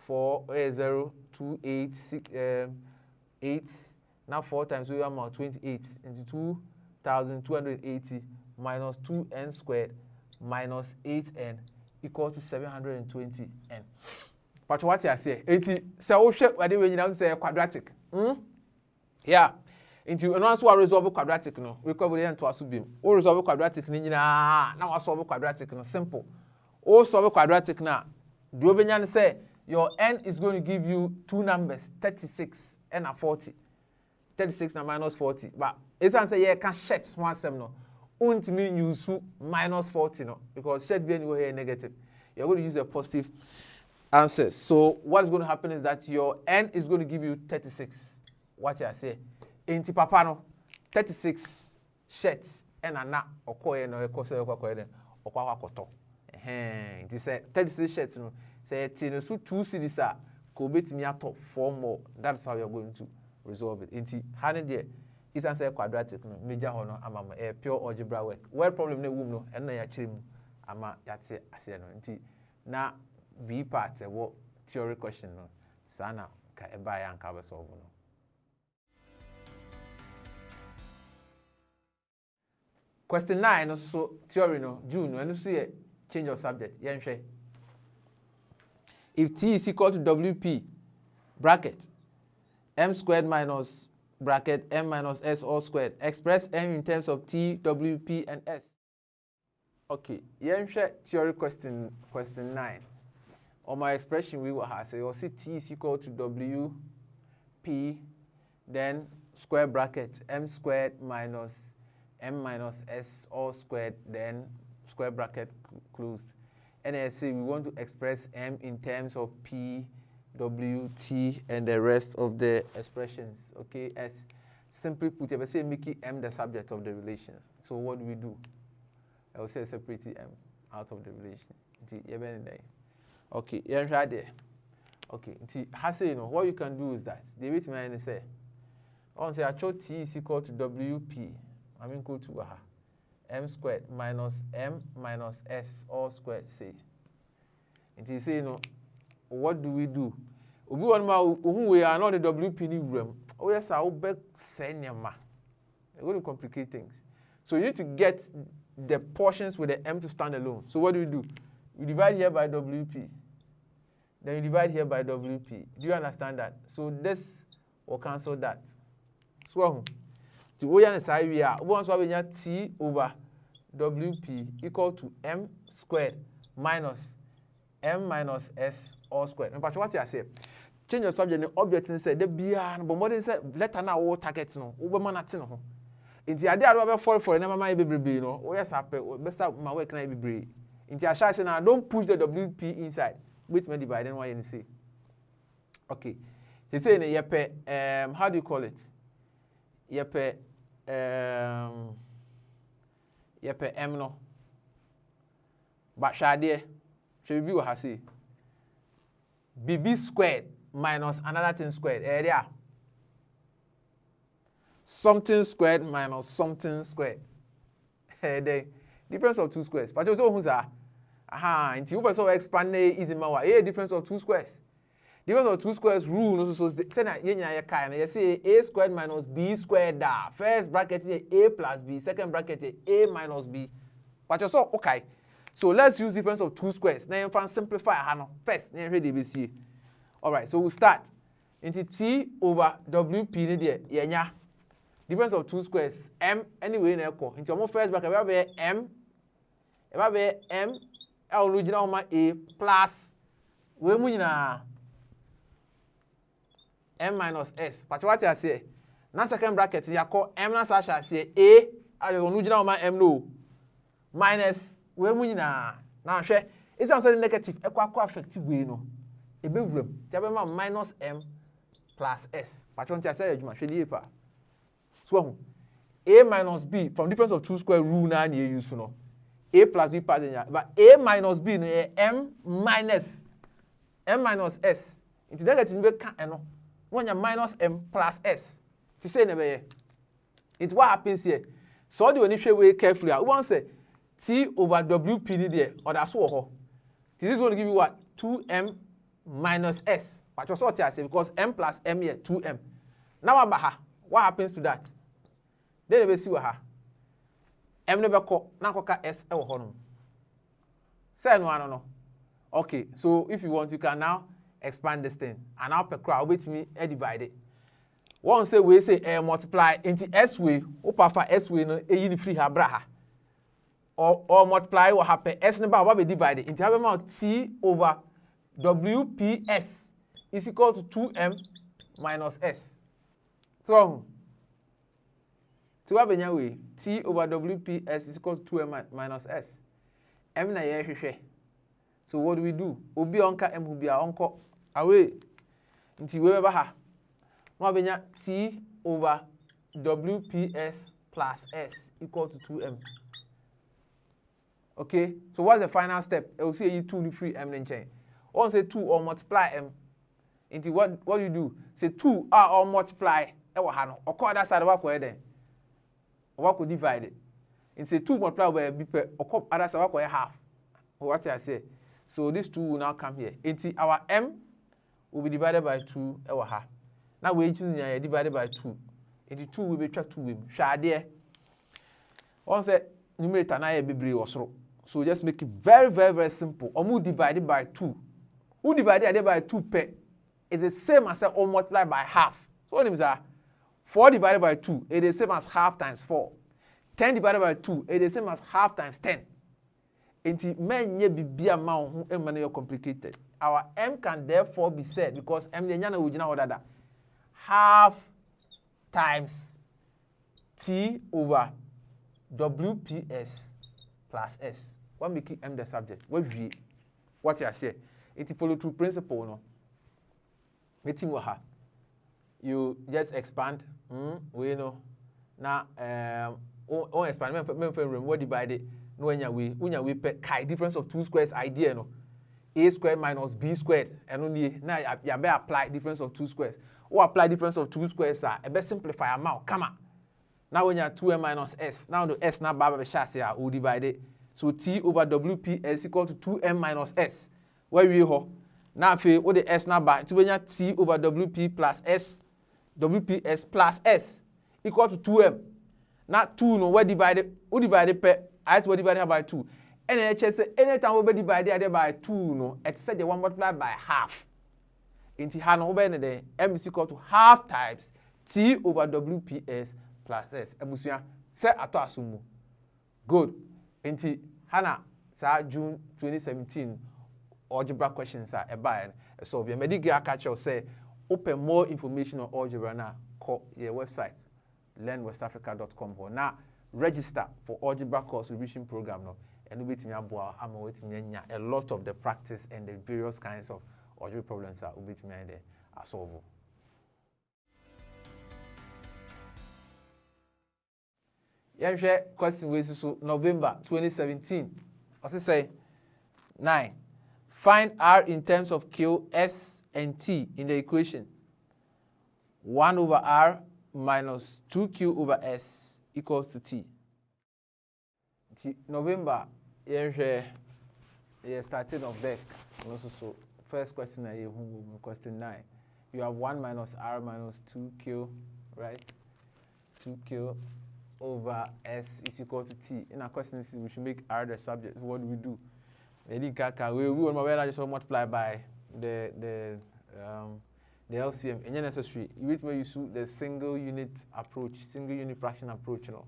4, 0, 2, 8, 6, 8. Now 4 times we want 28 into 2,280 minus 2n squared minus 8n equal to 720n. But what I say, 80, so what do we now say quadratic? Yeah. Into an answer resolve quadratic no. We call it to assume. O resolve quadratic now solve quadratic no simple. O solve quadratic now. Do you say your n is going to give you two numbers, 36 and a 40. 36 na minus 40. But it's answer yeah can shed one sem no. Won't mean use minus 40 no, because shed be anywhere here negative. You're going to use a positive answer. So what's going to happen is that your n is going to give you 36. What I say? Inti papa no 36 shirts and a na okoye no ekoso ekokoye den okwa akoto. It say 36 shirts no say tin so 2 series a ko betimi ato 4 more. That's how you're going to resolve it. Inti hane there is answer quadratic no major ho no amama pure algebra work. Word problem na wum no en na ya kire mu ama yate ase no. Inti na B part what theory question no sana ka eba ya nka be solve no. Question 9 so theory no June and so here change of subject. If T is equal to WP bracket M squared minus bracket M minus S all squared, express M in terms of T, WP and S. Okay, theory question 9. On my expression we will have say or see T is equal to WP then square bracket M squared minus M minus S all squared, then square bracket closed. And I say we want to express M in terms of P, W, T, and the rest of the expressions. Okay, as simply put, if I say make M the subject of the relation. So what do? I will say separate M out of the relation. Okay, yeah, right there. Okay, what you can do is that the way to say, I say I chose T is equal to WP. I mean, go to M squared minus M minus S all squared, say. It is say, what do? Obi one ma who we are not the WP ni room. Oh yes, I will beg send your ma. They're going to complicate things. So you need to get the portions with the M to stand alone. So what do? You divide here by WP. Then you divide here by WP. Do you understand that? So this will cancel that. So the way we are, once we have T over WP equal to M squared minus M minus S all squared. But what I say, change your subject in object and say the beyond, but more than say letter now all targets no, over manatino. In the idea of for never mind baby, no, oh yes, best up my work can be in the assurance now, don't push the WP inside. With me dividing what you say. Okay. They say in how do you call it? M no. But shade should be what I say. BB squared minus another thing squared. Area. Something squared minus something squared. The difference of two squares. But also who's into you also expand is in my difference of two squares. Difference of two squares rule no so say na yenya kai na you say a squared minus b squared da. First bracket is a plus b, second bracket is a minus b. But you saw okay. So let's use difference of two squares. Now you can simplify hano. First, now ready ABC. All right, so we'll start into t over wp ni there yenya. Difference of two squares m anyway na equal. Into our first bracket we have m original ma a plus we mu nyina m minus s. But what you say? Na second bracket you call m na sa say a original ma m no minus we mu nyina na hwe is answer negative ekwa effective way no e be wuram ti be ma minus m plus s. But what you say adwuma hwe die pa so a minus b from difference of two square rule na na use no a plus b part nya but a minus b no m minus s into negative be can no when you minus m plus s to say na be it what happens here so the when you hwe carefully we want say t over wp ni there or that's so this is going to give you what 2m minus s but you sort here say because m plus m here 2m now what happens to that then we see what m no be ko na koka s e wo ho no say no okay so if you want you can now expand this thing and now per crowd wait me divide it one say we say multiply into s way opa s way no e free ha bra ha or multiply what happen s number what be divided into have amount t over wps is equal to 2m minus s so to have a way t over wps is equal to 2m minus s m na ye hwehwe so what do we do obi onka m obi a onko away nti we be ha no benya t over wps plus s equal to 2m. Okay, so what's the final step? I will say you 2 free m then change. Or say 2 or multiply m into what do you do? Say 2 or multiply or call that side of work then. Or could divide it. And say 2 multiply by b or other side of half. What I say. So these 2 will now come here. Into our m will be divided by 2 half. Now we're choosing divided by 2. Into 2 will be tracked 2 shall there. Once say numerator na be bebre osoro. So just make it very, very, very simple. Omu divided by 2. Who divided by 2 per is the same as or multiply by half. So what means that 4 divided by 2 is the same as half times 4. 10 divided by 2 is the same as half times 10. Inti men ye be amount who m complicated. Our m can therefore be said because m the nyana original order that half times t over wps plus s. When we keep m the subject, what you are saying, it follow through principle no. Meeting with her, you just expand. We know now. On expand. What divided? No, when we pay difference of two squares idea no. A squared minus b squared, and only now you better apply difference of two squares. Or apply difference of two squares. I better simplify amount. Come on. Now when you have 2m minus s, now the s now by the chassis will divide it. So t over wp is equal to 2m minus s. Where we ho? Now if you the s now by, so when you have t over wp plus s, wps plus s equal to 2m. Now 2 no what divided? Who divided per? I what divided by 2. And then say anytime we divided by 2 no, except the one multiplied by half. Into hano then m is equal to half times t over wps plus s. Ebusuya say ato asumu. Good. Inti hana sa June 2017 algebra questions are eba so we medical catch say open more information on algebra na call your website learnwestafrica.com or now register for algebra course revision program no and wait me aboa am wait me nya a lot of the practice and the various kinds of algebra problems are wait me there are solve. Share question ways so November 2017. What's say 9. Find R in terms of Q, S, and T in the equation. 1 over R minus 2Q over S equals to T. November, starting of deck. Also, so first question I have question 9. You have 1 minus r minus 2q, right? 2q over s is equal to t. In our question, we should make r the subject. What do we do? We will just multiply by the LCM. It's necessary. You wait where you use the single unit approach, single unit fraction approach. You know,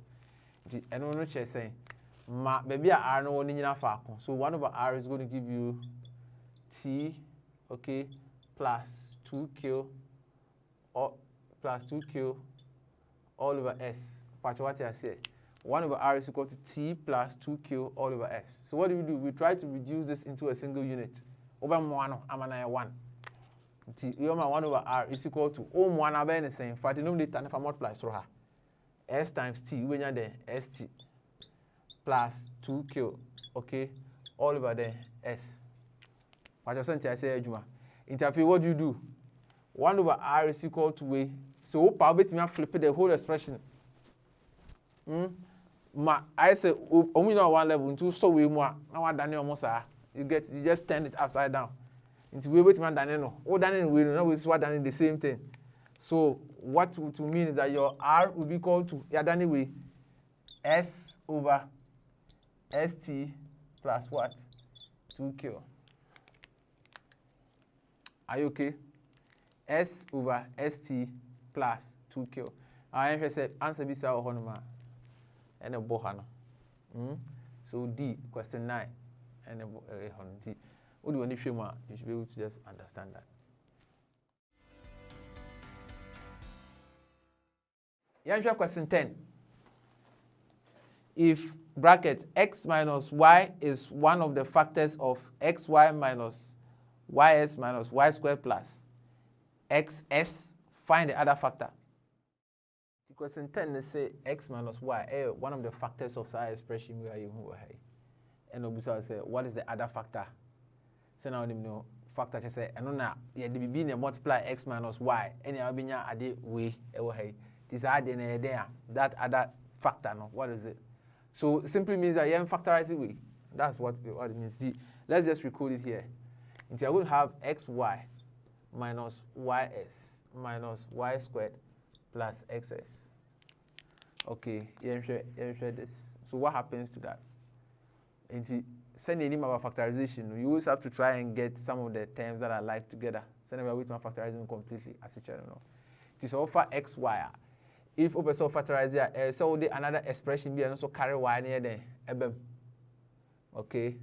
and I'm not saying, maybe r no one in your factor. So 1 over r is going to give you t, okay, plus 2q or plus 2q all over s. What I say, 1 over r is equal to t plus 2q all over s. So what do? We try to reduce this into a single unit. Over 1, I'm an 1. T 1 over r is equal to 1 over the same. For the denominator, if I multiply through her, s times t, when you're there, st plus 2q, okay, all over the s. What I say, Juma. Interfere, what do? 1 over r is equal to a. So, power bit me flip the whole expression. I say, only on one level, into so we more. Now, I done almost. You just turn it upside down. Into we wait man done no. Oh, done we know we swap done the same thing. So, what to mean is that your r will be equal to done way s over st plus what? 2q. Are you okay? S over st plus 2q. I said answer this out honoma and a bohana. So D, question 9, and a D. What do you want to show me? You should be able to just understand that. Yeah, question 10. If bracket x minus y is one of the factors of xy minus ys minus y squared plus xs, find the other factor. Question 10 is say x minus y, one of the factors of our expression we are using here. And obviously say what is the other factor? So now you know factor just say and now yeah the be multiply x minus y and you be nya ade way here. This add there that other factor no what is it? So it simply means that you have factorize it way. That's what it means. Let's just record it here. And you're going to have xy minus ys minus y squared plus xs. Okay, you share this. So what happens to that? And send any of factorization, you always have to try and get some of the terms that are like together. Send them with my factorizing completely as a channel. It is over xy. If we so factorize here, so the another expression be and also carry y near there. Okay.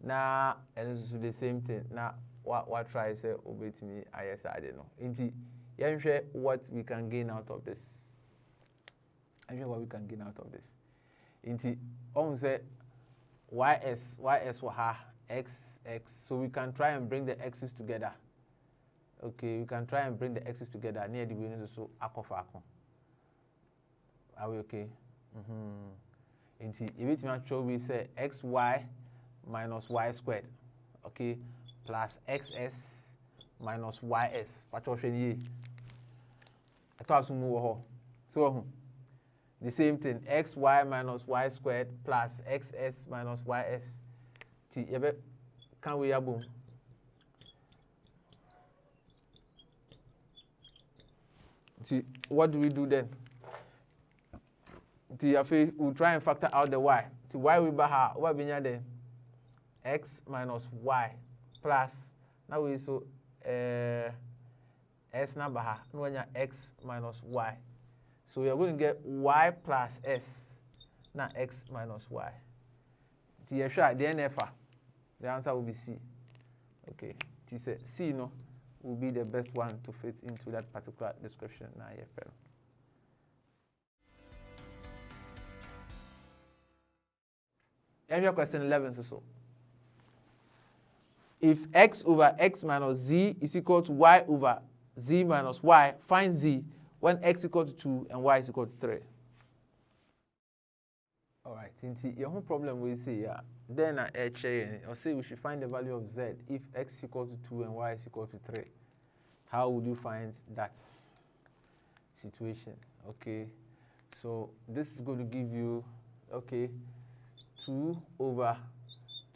Now and this is the same thing. Now what try say obey to me? I don't know. Inti, share what we can gain out of this. Share what we can gain out of this. Inti, on say ys waha x. So we can try and bring the x's together. Okay, we can try and bring the x's together near the windows so akofako. Are we okay? Inti, if it's show we say xy minus y squared, okay, plus xs minus ys. What you say? I thought so the same thing, xy minus y squared plus xs minus ys. Can we have boom? See, what do we do then? We'll try and factor out the y. To y we baha, what be then? X minus y plus, now we so s number no x minus y. So we are going to get y plus s, now x minus y. The answer will be C. Okay, C no will be the best one to fit into that particular description. Now, yeah, question 11 so. If x over x minus z is equal to y over z minus y, find z when x equal to 2 and y is equal to 3. All right, your whole problem we say, yeah, then I'll say we should find the value of z if x is equal to 2 and y is equal to 3. How would you find that situation? Okay, so this is going to give you, okay, 2 over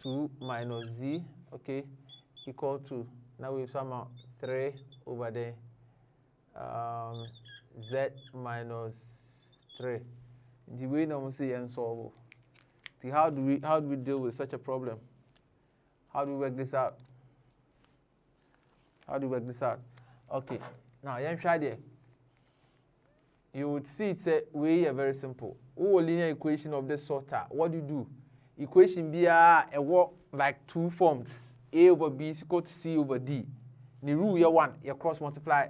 2 minus z, okay, equal to Now we sum out 3 over the z minus 3. The way now we see and solve. See, how do we deal with such a problem? How do we work this out? How do we work this out? Okay. Now, try there. You would see it's a way very simple. Oh, linear equation of this sort. What do you do? Equation B a work like two forms. A over B is equal to C over D. The rule you one, you cross multiply.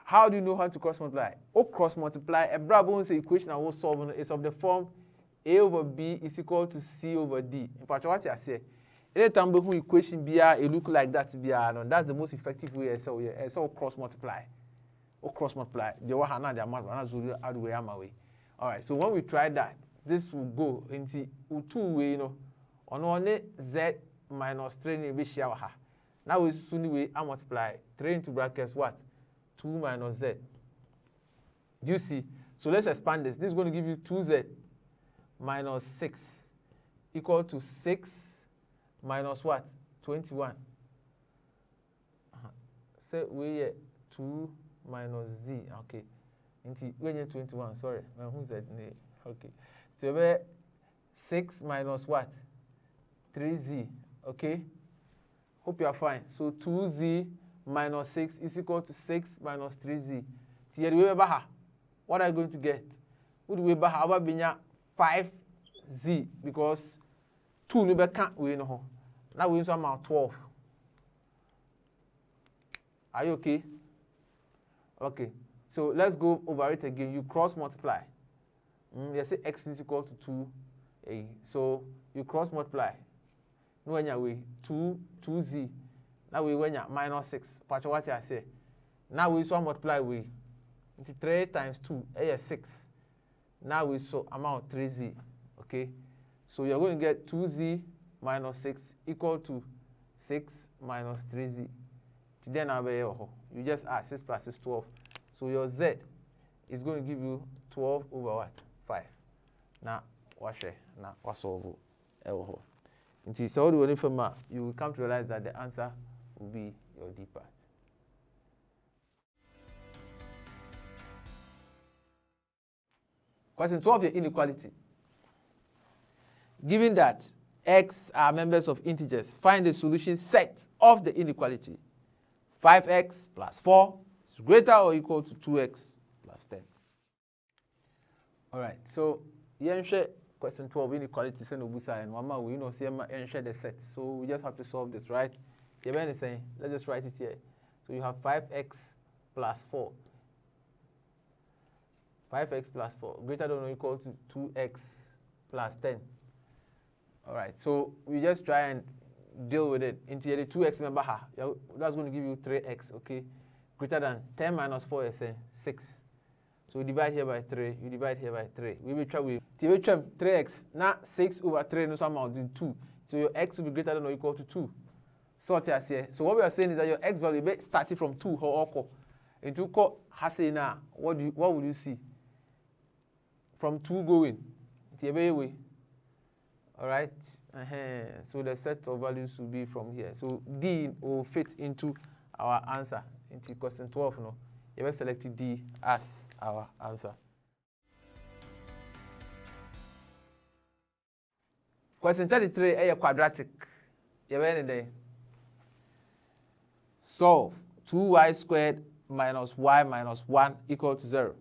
How do you know how to cross multiply? Oh, cross multiply. A Brabon's equation I will solve is of the form A over B is equal to C over D. In fact, what I say, anytime we equation B it look like that B that's the most effective way. So cross multiply. Or cross multiply. The one hand the amount add way am away. All right. So when we try that, this will go into two way. On one z minus 3 we share her. Now we soon we multiply 3 into brackets what 2 minus z. Do you see? So let's expand this. This is going to give you 2z minus 6 equal to 6 minus what 21. Say we 2 minus z. Okay. Into when you're 21. Sorry, who's that? Okay. So we 6 minus what 3z. Okay. Hope you are fine. So 2z minus 6 is equal to 6 minus 3z. What are you going to get? Would we have 5z because 2 no can't we know. Now we sum out 12. Are you okay? Okay. So let's go over it again. You cross multiply. You say x is equal to 2a. So you cross multiply. No when you 2z. Now we when you minus 6. Patch what I say. Now we so multiply we into 3 times 2 is 6. Now we so amount 3z. Okay. So you're going to get 2z minus 6 equal to 6 minus 3z. Then you just add 6 plus 6 12. So your z is going to give you 12 over what? 5. Now what's it? Now what's over? So you will come to realize that the answer will be your D part. Question 12, the inequality. Given that x are members of integers, find the solution set of the inequality. 5x plus 4 is greater or equal to 2x plus 10. All right, so question 12, inequality, and we share the set. So we just have to solve this, right? Let's just write it here. So you have 5x plus 4. 5x plus 4 greater than or equal to 2x plus 10. All right, so we just try and deal with it. Into the 2x remember that's going to give you 3x, okay? Greater than 10 minus 4 is 6. So we divide here by 3, you divide here by 3. We will try with 3x, now 6 over 3 no some amount in 2. So your x will be greater than or equal to 2. So what we are saying is that your x value be starting from 2 or into now, what would you see? From 2 going. All right. So the set of values will be from here. So D will fit into our answer into question 12. No, you have selected D as our answer. Question 33 is a quadratic. You have anything? Solve 2y squared minus y minus 1 equal to 0.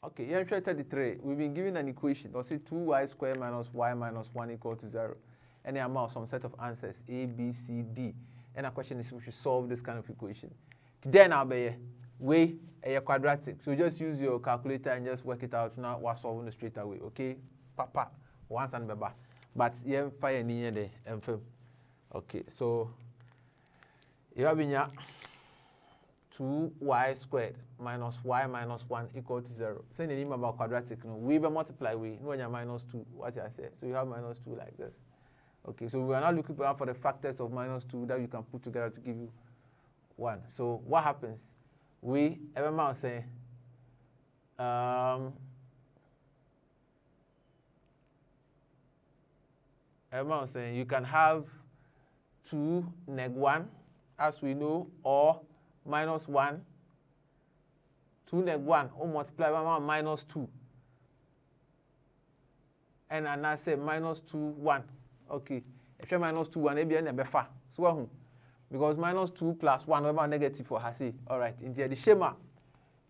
Okay, here in 33, we've been given an equation. Let's say 2y squared minus y minus 1 equal to 0. And the amount, some set of answers, A, B, C, D. And the question is, we should solve this kind of equation. Then I'll be way a quadratic. So just use your calculator and just work it out. Now we're solving it straight away. Okay, papa, once and baba. But you have fire near the FM. Okay, so you have been 2y squared minus y minus 1 equal to 0. Say the name about quadratic. No, we will multiply we. No, you minus 2. What I say. So you have minus 2 like this. Okay, so we are now looking for the factors of minus 2 that you can put together to give you 1. So what happens? We every say you can have 2 neg 1, as we know, or minus 1, 2 neg 1, or multiply by 1 minus 2. And I say minus 2, 1. Okay. If you minus 2, 1, maybe I far. So, because minus 2 plus 1, whatever negative for Hasi. All right. In the schema,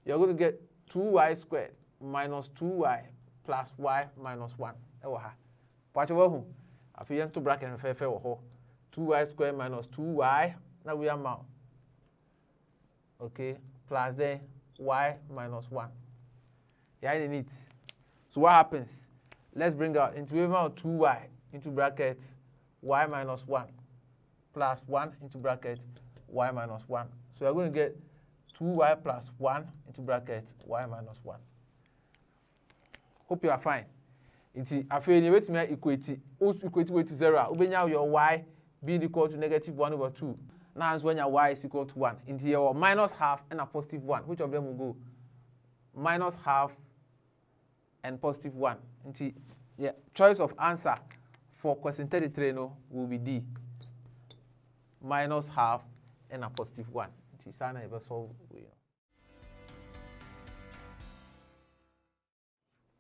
you're going to get 2y squared minus 2y plus y minus 1. What you have to to bracket and fair 2y squared minus 2y. Now we are now. Okay. Plus then y minus 1. Yeah, in it. So what happens? Let's bring out into 2y into bracket y minus 1 plus 1 into bracket y minus 1. So we're going to get 2y plus 1 into bracket y minus 1. Hope you are fine. Into after you wait to equate way to 0. Ubenya your y being equal to negative 1 over 2. Now when your y is equal to 1. Into your minus half and a positive 1. Which of them will go? Minus half and positive 1. Into choice of answer for question 33 no, will be D. Minus half and a positive 1. It's an ever solve.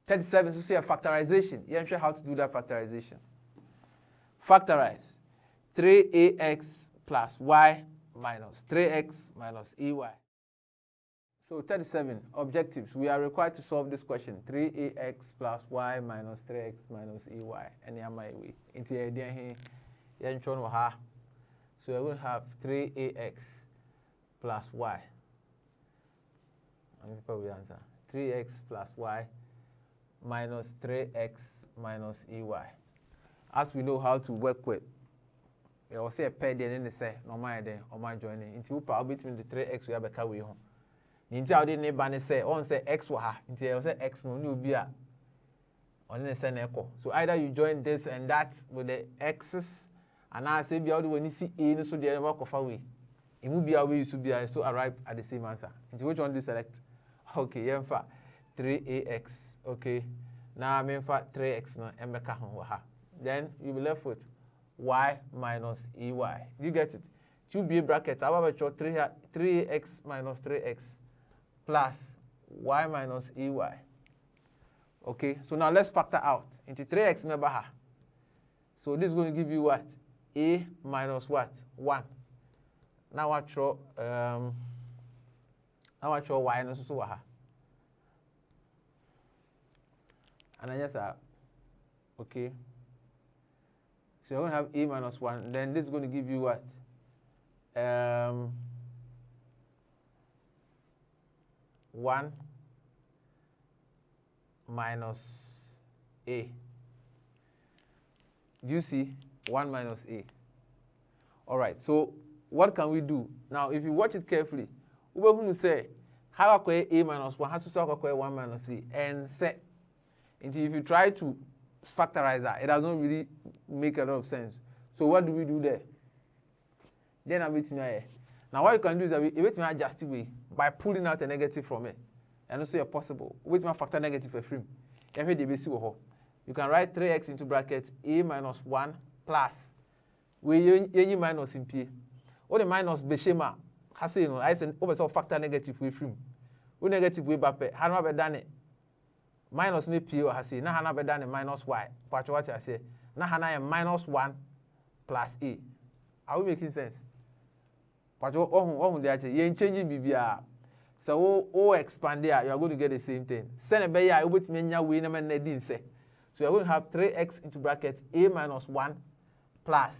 37, so see a factorization. You show how to do that factorization. Factorize 3ax plus y minus 3x minus ey. So 37, objectives. We are required to solve this question. 3ax plus y minus 3x minus ey. And yeah, my way. Into the idea here, so we're going to have 3ax plus y. And probably answer 3x plus y minus 3x minus ey. As we know how to work with, we will say a pair there and then say no my there or my joining. Into power between the 3x we have a car we home. Ninja I didn't neighbor say on say x wa ha. Into I say x no new be on the same echo. So either you join this and that with the x's, and I say be out when you see a so the work of away. It will be away you should be so arrive at the same answer. Into which one do you select? Okay, yeah, 3ax. Okay, now I'm in fact 3x no and make then you'll be left with y minus ey. Do you get it? 2b bracket, I have 3x minus 3x plus y minus ey. Okay, so now let's factor out into 3x never. So this is going to give you what? A minus what? 1. Now I show y and so and then yes, okay. So you're going to have a minus 1. Then this is going to give you what? 1 minus a. Do you see? 1 minus a. All right. So what can we do? Now, if you watch it carefully, we're going to say, how I a minus 1 has to solve 1 minus a. And say, if you try to factorize that, it doesn't really make a lot of sense. So what do we do there? Then I'm waiting here. Now what you can do is that you wait me adjust the way by pulling out a negative from it. And also a possible. Wait me factor negative a frame. You can write 3x into bracket a minus 1 plus we any minus in p. Or the minus beshema has you know I said over factor negative way frame. We negative way back. How have I done it? Minus me p or has say na hana be done minus y. But what I say na hana minus 1 plus a. Are we making sense? But oh they are changing BBR. So o expand there, you are going to get the same thing. Send a bay I would mean we never didn't say. So you are going to have 3x into bracket a minus 1 plus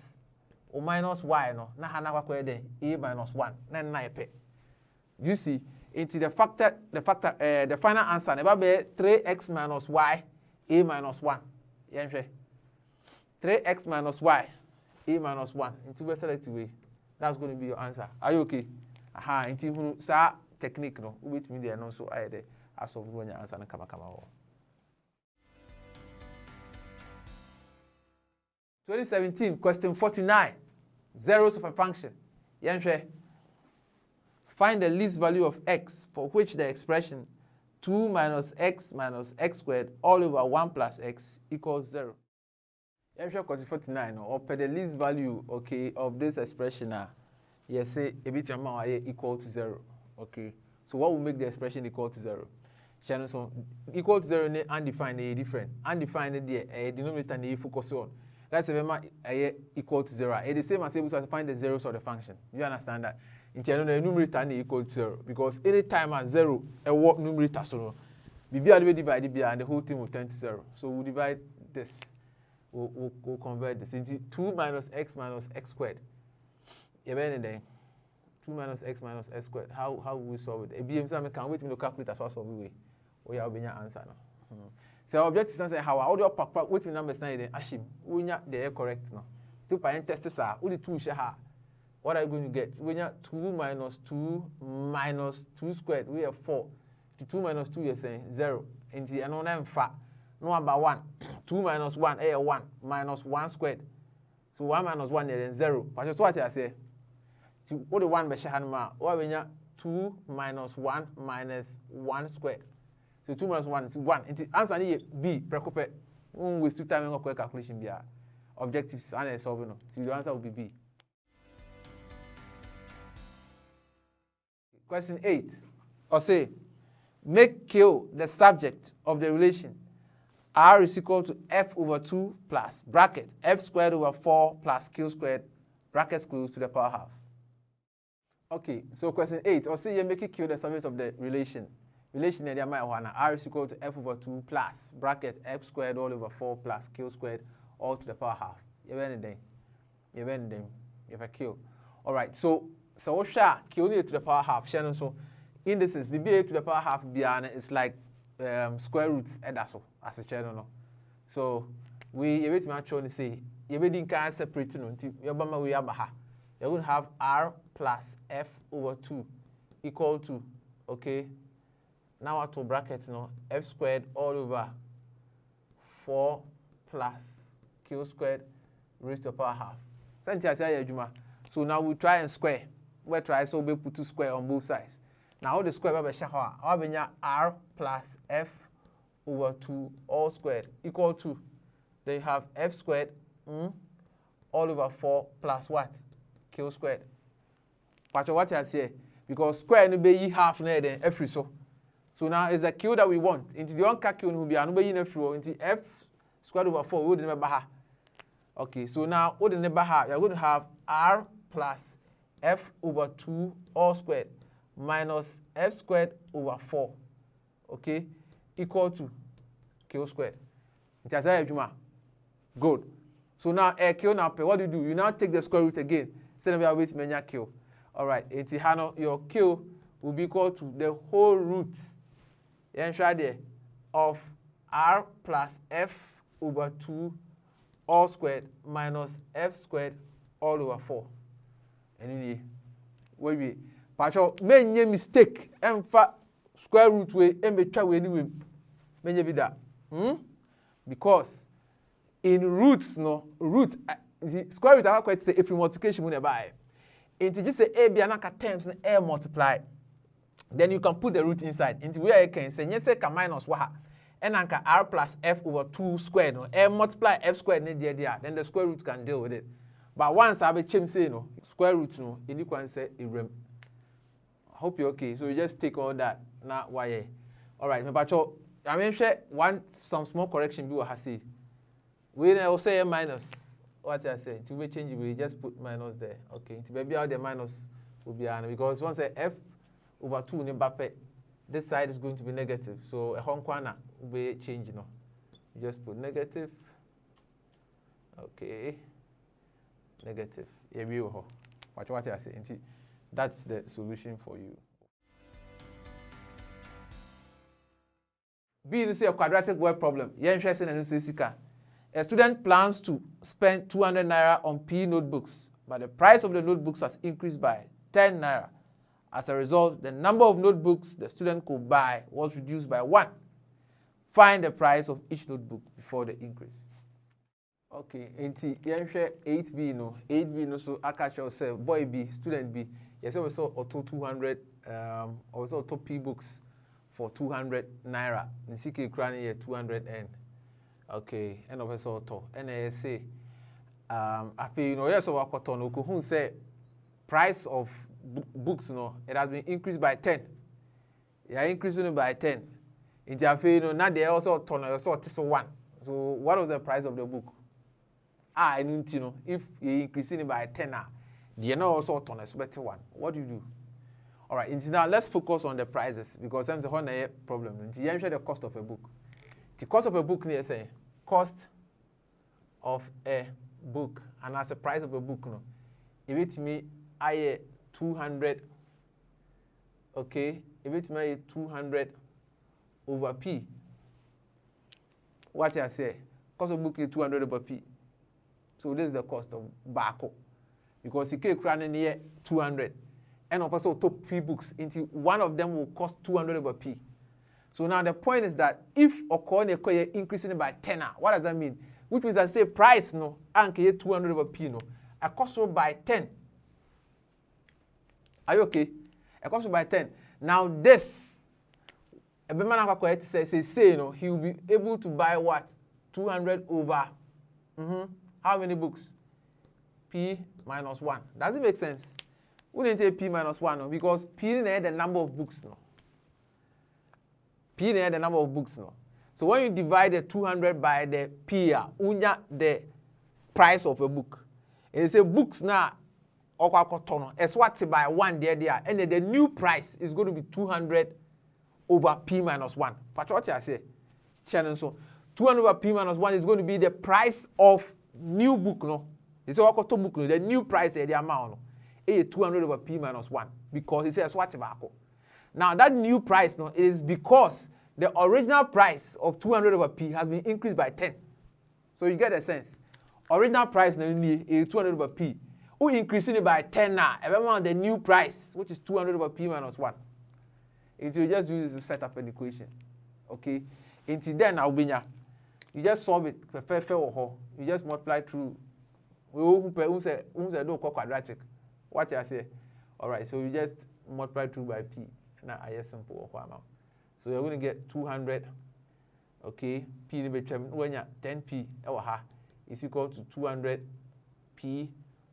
or minus y no na hana a minus 1. Then do you see? Into the final answer, never be 3x minus y, a minus 1. 3x minus y, a minus 1. Into the selected way. That's going to be your answer. Are you okay? Aha, into sa technique no. Wait me there, no so I there. As of when your answer na kama. 2017, question 49. Zeros of a function. Find the least value of x for which the expression 2 minus x squared all over 1 plus x equals 0. Quadratic 49 or per the least value, okay, of this expression, yes, say a bit amount equal to 0, okay. So what will make the expression equal to 0? Channel so equal to 0 and undefined a different. Undefined the denominator and focus on. That's a equal to 0. It's the same as able to find the zeros of the function. You understand that? In the numerator and equal to 0 because any time at 0 a what numerator so BB divided and the whole thing will turn to 0. So we'll divide this. We'll convert this into 2 minus x squared. You know, 2 minus x squared. How will we solve it? A BM can wait to calculate as well solve the way. We have been your answer now. So objective is how all your papa wait in numbers now then ashim. We not they correct now. 2 parent tests are only 2 share. What are you going to get? We have 2 minus 2 squared. We have 4. 2 minus 2 you're saying 0. And the another fat. No about 1. 2 minus 1 1 minus 1 squared. So 1 minus 1 then 0. But just what I say. So what the 1 by Shahanma? What we have 2 minus 1 minus 1 squared. So 2 minus 1 is 1. The answer is B. Precope. We waste 2 time on calculation. Be objectives and solving. So the answer will be B. Question 8. Or say, make Q the subject of the relation R is equal to F over 2 plus bracket F squared over 4 plus Q squared bracket close to the power half. Okay, so question 8. Or say you make Q the subject of the relation. Relation in the amount R is equal to F over 2 plus bracket F squared all over 4 plus Q squared all to the power half. You have anything? You have a Q. All right, so what shall Q to the power half? So in this is BB to the power half beyond is like square root as a channel. So we wait to actually say you can separate you're going to have R plus F over 2 equal to, okay, now I to bracket F squared all over 4 plus Q squared raised to the power half. So now we try and square. We try so we put 2 square on both sides. Now the square will be R plus F over 2 all squared equal to, then you have F squared all over 4 plus what? Q squared. But what I say, because square will be half then F so. So now is the Q that we want. Into the one Q will be another into F squared over 4 we would never have. Okay, so now what the never have, you're going to have R plus F over 2 all squared minus F squared over 4, okay, equal to Q squared. Good. So now Q now, what do? You now take the square root again. So now we have to Q. All right, your Q will be equal to the whole root of R plus F over 2 all squared minus F squared all over 4. And wait. Pacho, make mistake and square root way and be try anyway. May be that. Because in roots, square root are quite say if you multiplication when buy. It just say a be another terms and a multiply. Then you can put the root inside. Into where you can say yes, minus what and anka R plus F over 2 squared. And multiply F squared there. Then the square root can deal with it. But once I be change say square root inequality say irrem. Hope you're okay. So you just take all that. Now why? All right, but I mean, some small correction be what I see. We will say a minus. What I say to be change, we just put minus there. Okay, to maybe out the minus will be an because once a F over 2 in Mbappe, this side is going to be negative. So a home corner will be changing. You just put negative. Okay, negative. Here we go. Watch what I say. That's the solution for you. B is a quadratic word problem. You're interested in this. A student plans to spend 200 naira on P notebooks, but the price of the notebooks has increased by 10 naira. As a result, the number of notebooks the student could buy was reduced by 1. Find the price of each notebook before the increase. Okay, enti yenhwe 8B no. 8B no so I catch yourself boy B, student B. Yes, also auto 200 also auto P books for 200 naira. In CK crown here 200 N. Okay, and of us auto. And I say, I feel you know, yes, of our cotton, who say price of books, you know, it has been increased by 10. Yeah, increasing it by 10. In Japan, you know, now they also turn also 1. So what was the price of the book? I need to know if you increasing it by 10 now, they are also turn a 1. What do you do? All right, now let's focus on the prices because that's the whole problem. You share the cost of a book. The cost of a book, near say cost of a book, and as the price of a book, no, if it's me, I 200. Okay, if it's me 200 over p. What I say? Cost of book is 200 over p. So this is the cost of Bako. Because you can run near 200. And also top p books into one of them will cost 200 over p. So now the point is that if Okone increasing it by 10, what does that mean? Which means I say price no, and 200 over p no, a cost by 10. Are you okay? A cost by 10. Now this, a man say you know, he will be able to buy what? 200 over. How many books? P minus 1. Does it make sense? We didn't take P minus 1 no, because P is the number of books no. P is the number of books no. So when you divide the 200 by the P, unya the price of a book. And you say books now, it's what by 1 there, and then the new price is going to be 200 over P minus 1. But what I say, so 200 over P minus 1 is going to be the price of new book no. They say book no, the new price the amount no. 200 over P minus 1 because it says what about. Now that new price no, is because the original price of 200 over P has been increased by 10. So you get a sense. Original price no, is 200 over P. We increasing it by 10 now. Remember the new price, which is 200 over P minus 1. It will just use this to set up an equation. Okay? Until then, you just solve it. You just multiply through. We say quadratic. What I say? All right, so you just multiply through by p. Now I just simple amount. So you're going to get 200. Okay, p in the when you 10p is equal to 200 p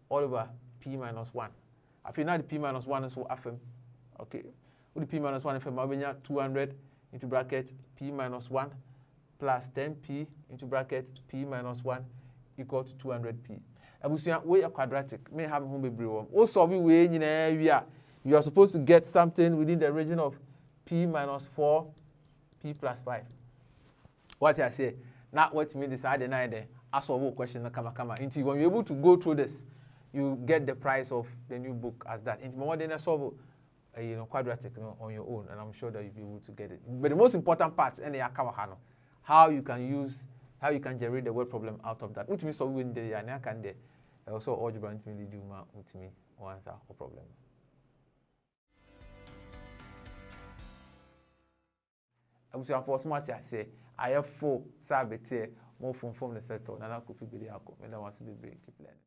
all over p minus 1. I feel now the p minus 1 is so affirm. Okay, with the p minus 1 affirm, I'll 200 into bracket p minus 1 plus 10p into bracket p minus 1 equal to 200p. We are quadratic. May have home be also way you are supposed to get something within the region of p minus 4, p plus 5. What I say, not what me decide the night there. Ask a question come. Until when you're able to go through this, you get the price of the new book as that. Into more than a solve quadratic on your own, and I'm sure that you'll be able to get it. But the most important part in the how you can generate the word problem out of that. Which means so when the can also algebra really do with me answer a problem. I was for smart I say I have 4 sabbath more from the settle and I could figure it out. And I want to be keep learning.